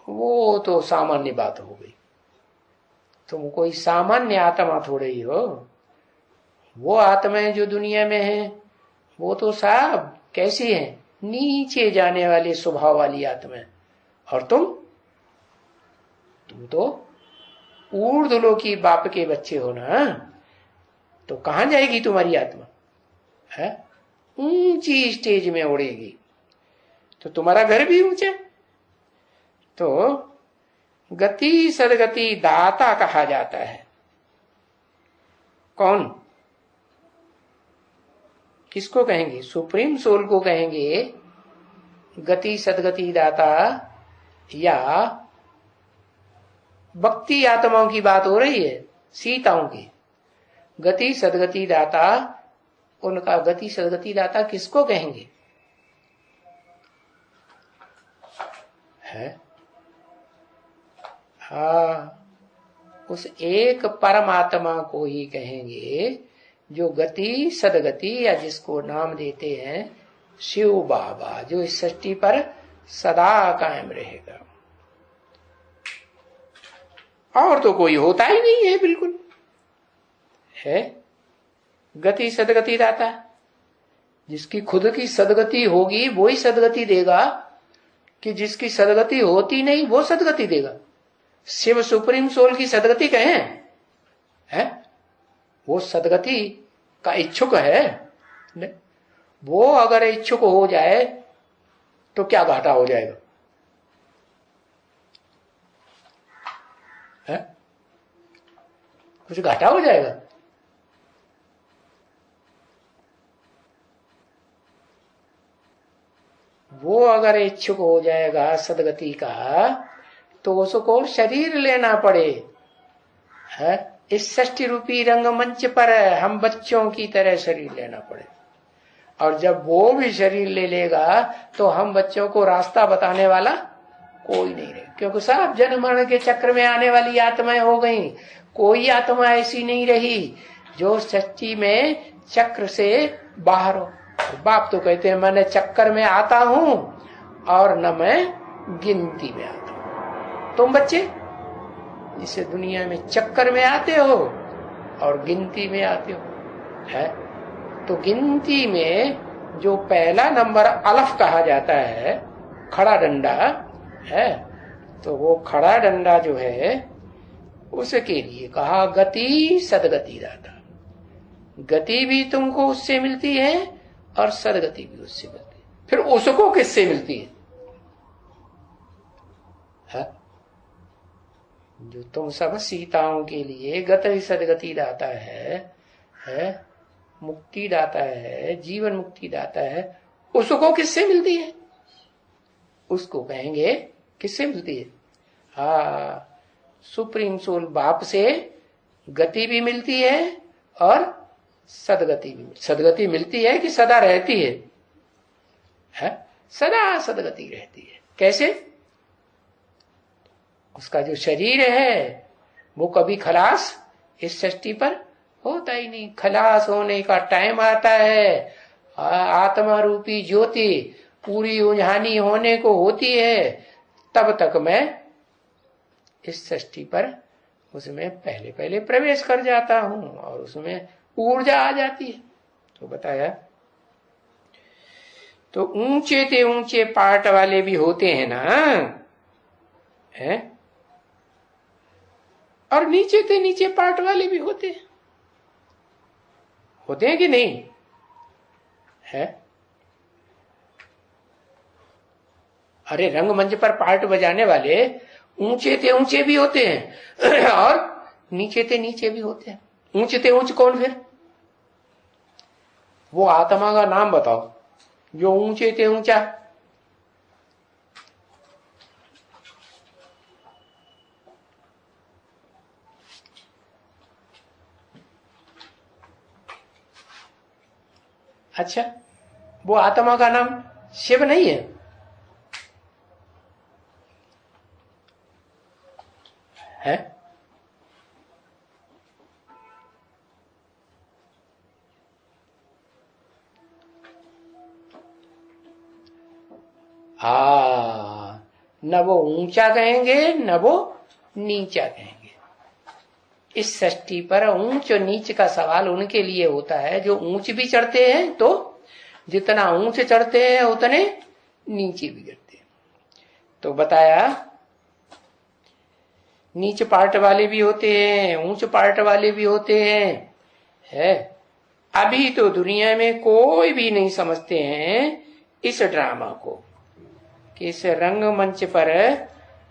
वो तो सामान्य बात हो गई। तुम कोई सामान्य आत्मा थोड़े ही हो। वो आत्माएं जो दुनिया में है, वो तो साहब कैसी है? नीचे जाने वाले स्वभाव वाली आत्माएं। और तुम तो ऊर्ध्वलोकी बाप के बच्चे हो ना। तो कहां जाएगी तुम्हारी आत्मा? है ऊंची स्टेज में उड़ेगी। तो तुम्हारा घर भी ऊंचा। तो गति सदगति दाता कहा जाता है। कौन? किसको कहेंगे? सुप्रीम सोल को कहेंगे गति सदगति दाता, या भक्ति आत्माओं की बात हो रही है, सीताओं की। गति सदगति दाता, उनका गति सदगति दाता किसको कहेंगे? है उस एक परमात्मा को ही कहेंगे जो गति सदगति, या जिसको नाम देते हैं शिव बाबा, जो इस सृष्टि पर सदा कायम रहेगा। और तो कोई होता ही नहीं है, बिल्कुल है गति सदगति दाता। जिसकी खुद की सदगति होगी वो ही सदगति देगा, कि जिसकी सदगति होती नहीं वो सदगति देगा। शिव सुप्रीम सोल की सदगति कहें है? वो सदगति का इच्छुक है। वो अगर इच्छुक हो जाए तो क्या घाटा हो जाएगा? है? कुछ घाटा हो जाएगा? वो अगर इच्छुक हो जाएगा सदगति का, तो उसको शरीर लेना पड़े। है? इस सृष्टि रूपी रंगमंच पर हम बच्चों की तरह शरीर लेना पड़े। और जब वो भी शरीर ले लेगा तो हम बच्चों को रास्ता बताने वाला कोई नहीं रहे, क्योंकि सब जन्म मरण के चक्र में आने वाली आत्माएं हो गई। कोई आत्मा ऐसी नहीं रही जो सृष्टि में चक्र से बाहर हो। बाप तो कहते हैं मैं चक्कर में आता हूं और न मैं गिनती में आता हूं। तुम बच्चे जिसे दुनिया में चक्कर में आते हो और गिनती में आते हो, है? तो गिनती में जो पहला नंबर अलफ कहा जाता है, खड़ा डंडा है, तो वो खड़ा डंडा जो है उसके लिए कहा गति सदगति दाता। गति भी तुमको उससे मिलती है और सदगति भी उससे मिलती है। फिर उसको किससे मिलती है? जो तुम सब सीताओं के लिए गति सदगति दाता है मुक्ति दाता है, जीवन मुक्ति दाता है, उसको किससे मिलती है? उसको कहेंगे किससे मिलती है? सुप्रीम सोल बाप से गति भी मिलती है और सदगति मिलती है कि सदा रहती है? सदा सदगति रहती है। कैसे? उसका जो शरीर है वो कभी खलास इस सृष्टि पर होता ही नहीं। खलास होने का टाइम आता है, आत्मा रूपी ज्योति पूरी उजानी होने को होती है, तब तक मैं इस सृष्टि पर उसमें पहले पहले प्रवेश कर जाता हूं और उसमें ऊर्जा आ जाती है। तो बताया, तो ऊंचे ते ऊंचे पार्ट वाले भी होते हैं ना, है? और नीचे ते नीचे पार्ट वाले भी होते हैं कि नहीं? है? अरे रंगमंच पर पार्ट बजाने वाले ऊंचे ते ऊंचे भी होते हैं और नीचे ते नीचे भी होते हैं। ऊंचे ते ऊंच कौन? फिर वो आत्मा का नाम बताओ जो ऊंचे ते ऊंचा। अच्छा, वो आत्मा का नाम शिव नहीं है? है? न वो ऊंचा कहेंगे न वो नीचा कहेंगे। इस सृष्टि पर ऊंच और नीच का सवाल उनके लिए होता है जो ऊंच भी चढ़ते हैं, तो जितना ऊंच चढ़ते हैं उतने नीचे भी गिरते हैं। तो बताया नीच पार्ट वाले भी होते हैं, ऊंच पार्ट वाले भी होते हैं, है। अभी तो दुनिया में कोई भी नहीं समझते हैं इस ड्रामा को कि इस रंगमंच पर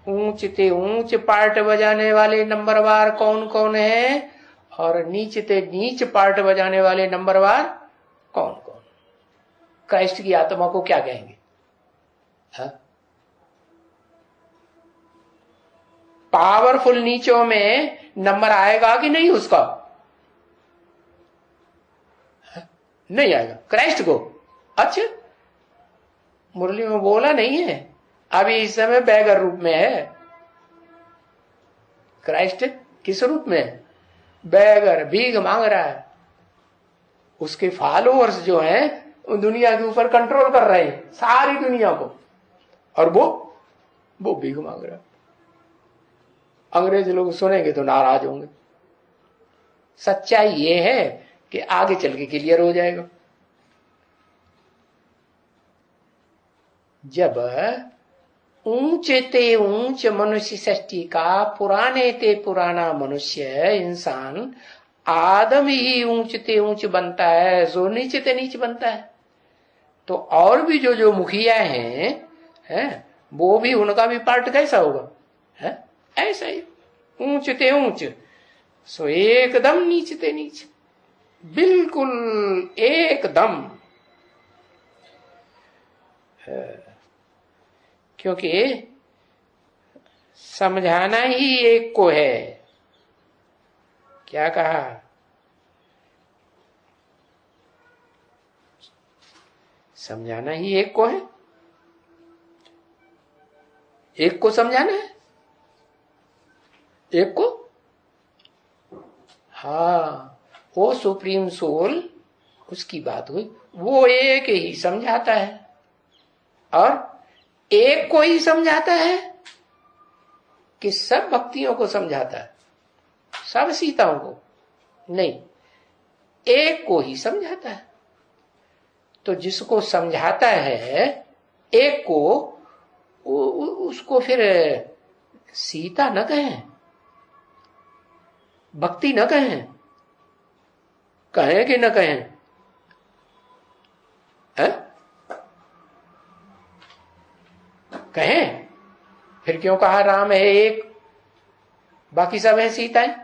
ऊंच ते ऊंच पार्ट बजाने वाले नंबरवार कौन कौन है और नीच ते नीच पार्ट बजाने वाले नंबरवार कौन कौन। क्राइस्ट की आत्मा को क्या कहेंगे? हा? पावरफुल नीचों में नंबर आएगा कि नहीं उसका? नहीं आएगा क्राइस्ट को। अच्छा, मुरली में बोला नहीं है, अभी इस समय बैगर रूप में है। क्राइस्ट किस रूप में? बैगर, भीख मांग रहा है। उसके फॉलोअर्स जो हैं वो दुनिया के ऊपर कंट्रोल कर रहे हैं, सारी दुनिया को, और वो भीख मांग रहा है। अंग्रेज लोग सुनेंगे तो नाराज होंगे। सच्चाई ये है कि आगे चल के क्लियर हो जाएगा। जब ऊंचे ते ऊंच मनुष्य सृष्टि का पुराने ते पुराना मनुष्य इंसान आदम ही ऊंच ते ऊंच बनता है, जो नीचे ते नीच बनता है, तो और भी जो मुखिया हैं, वो भी, उनका भी पार्ट कैसा होगा? है ऐसा ही, ऊंच ते ऊंच, सो एकदम नीच ते नीच, बिल्कुल एकदम। क्योंकि समझाना ही एक को है। क्या कहा? समझाना ही एक को है, एक को समझाना है, एक को। हाँ, वो सुप्रीम सोल, उसकी बात हुई, वो एक ही समझाता है, और एक को ही समझाता है कि सब भक्तियों को समझाता है, सब सीताओं को नहीं, एक को ही समझाता है। तो जिसको समझाता है एक को, उसको फिर सीता न कहें, भक्ति न कहें, कहें कि न कहें? है? कहें। फिर क्यों कहा राम है एक, बाकी सब है सीताएं?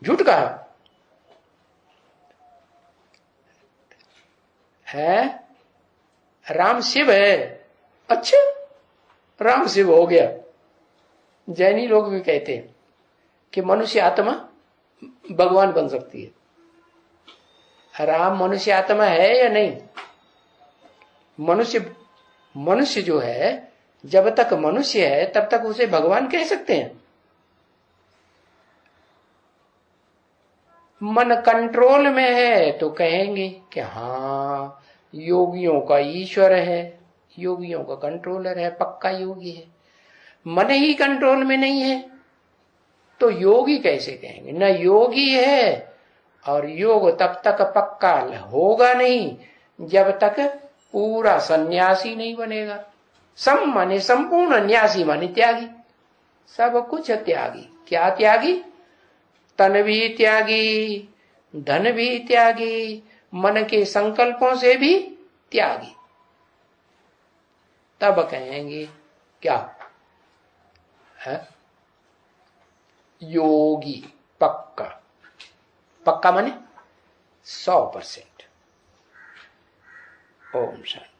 झूठ कहा है? राम शिव है। अच्छा, राम शिव हो गया। जैनी लोग भी कहते हैं कि मनुष्य आत्मा भगवान बन सकती है। राम मनुष्य आत्मा है या नहीं? मनुष्य जो है, जब तक मनुष्य है तब तक उसे भगवान कह सकते हैं। मन कंट्रोल में है तो कहेंगे कि हाँ, योगियों का ईश्वर है, योगियों का कंट्रोलर है, पक्का योगी है। मन ही कंट्रोल में नहीं है तो योगी कैसे कहेंगे? न योगी है, और योग तब तक पक्का होगा नहीं जब तक पूरा सन्यासी नहीं बनेगा। सम माने संपूर्ण, न्यासी माने त्यागी, सब कुछ त्यागी। क्या त्यागी? तन भी त्यागी, धन भी त्यागी, मन के संकल्पों से भी त्यागी। तब कहेंगे क्या है? योगी। पक्का, पक्का माने 100%। ओम शांति।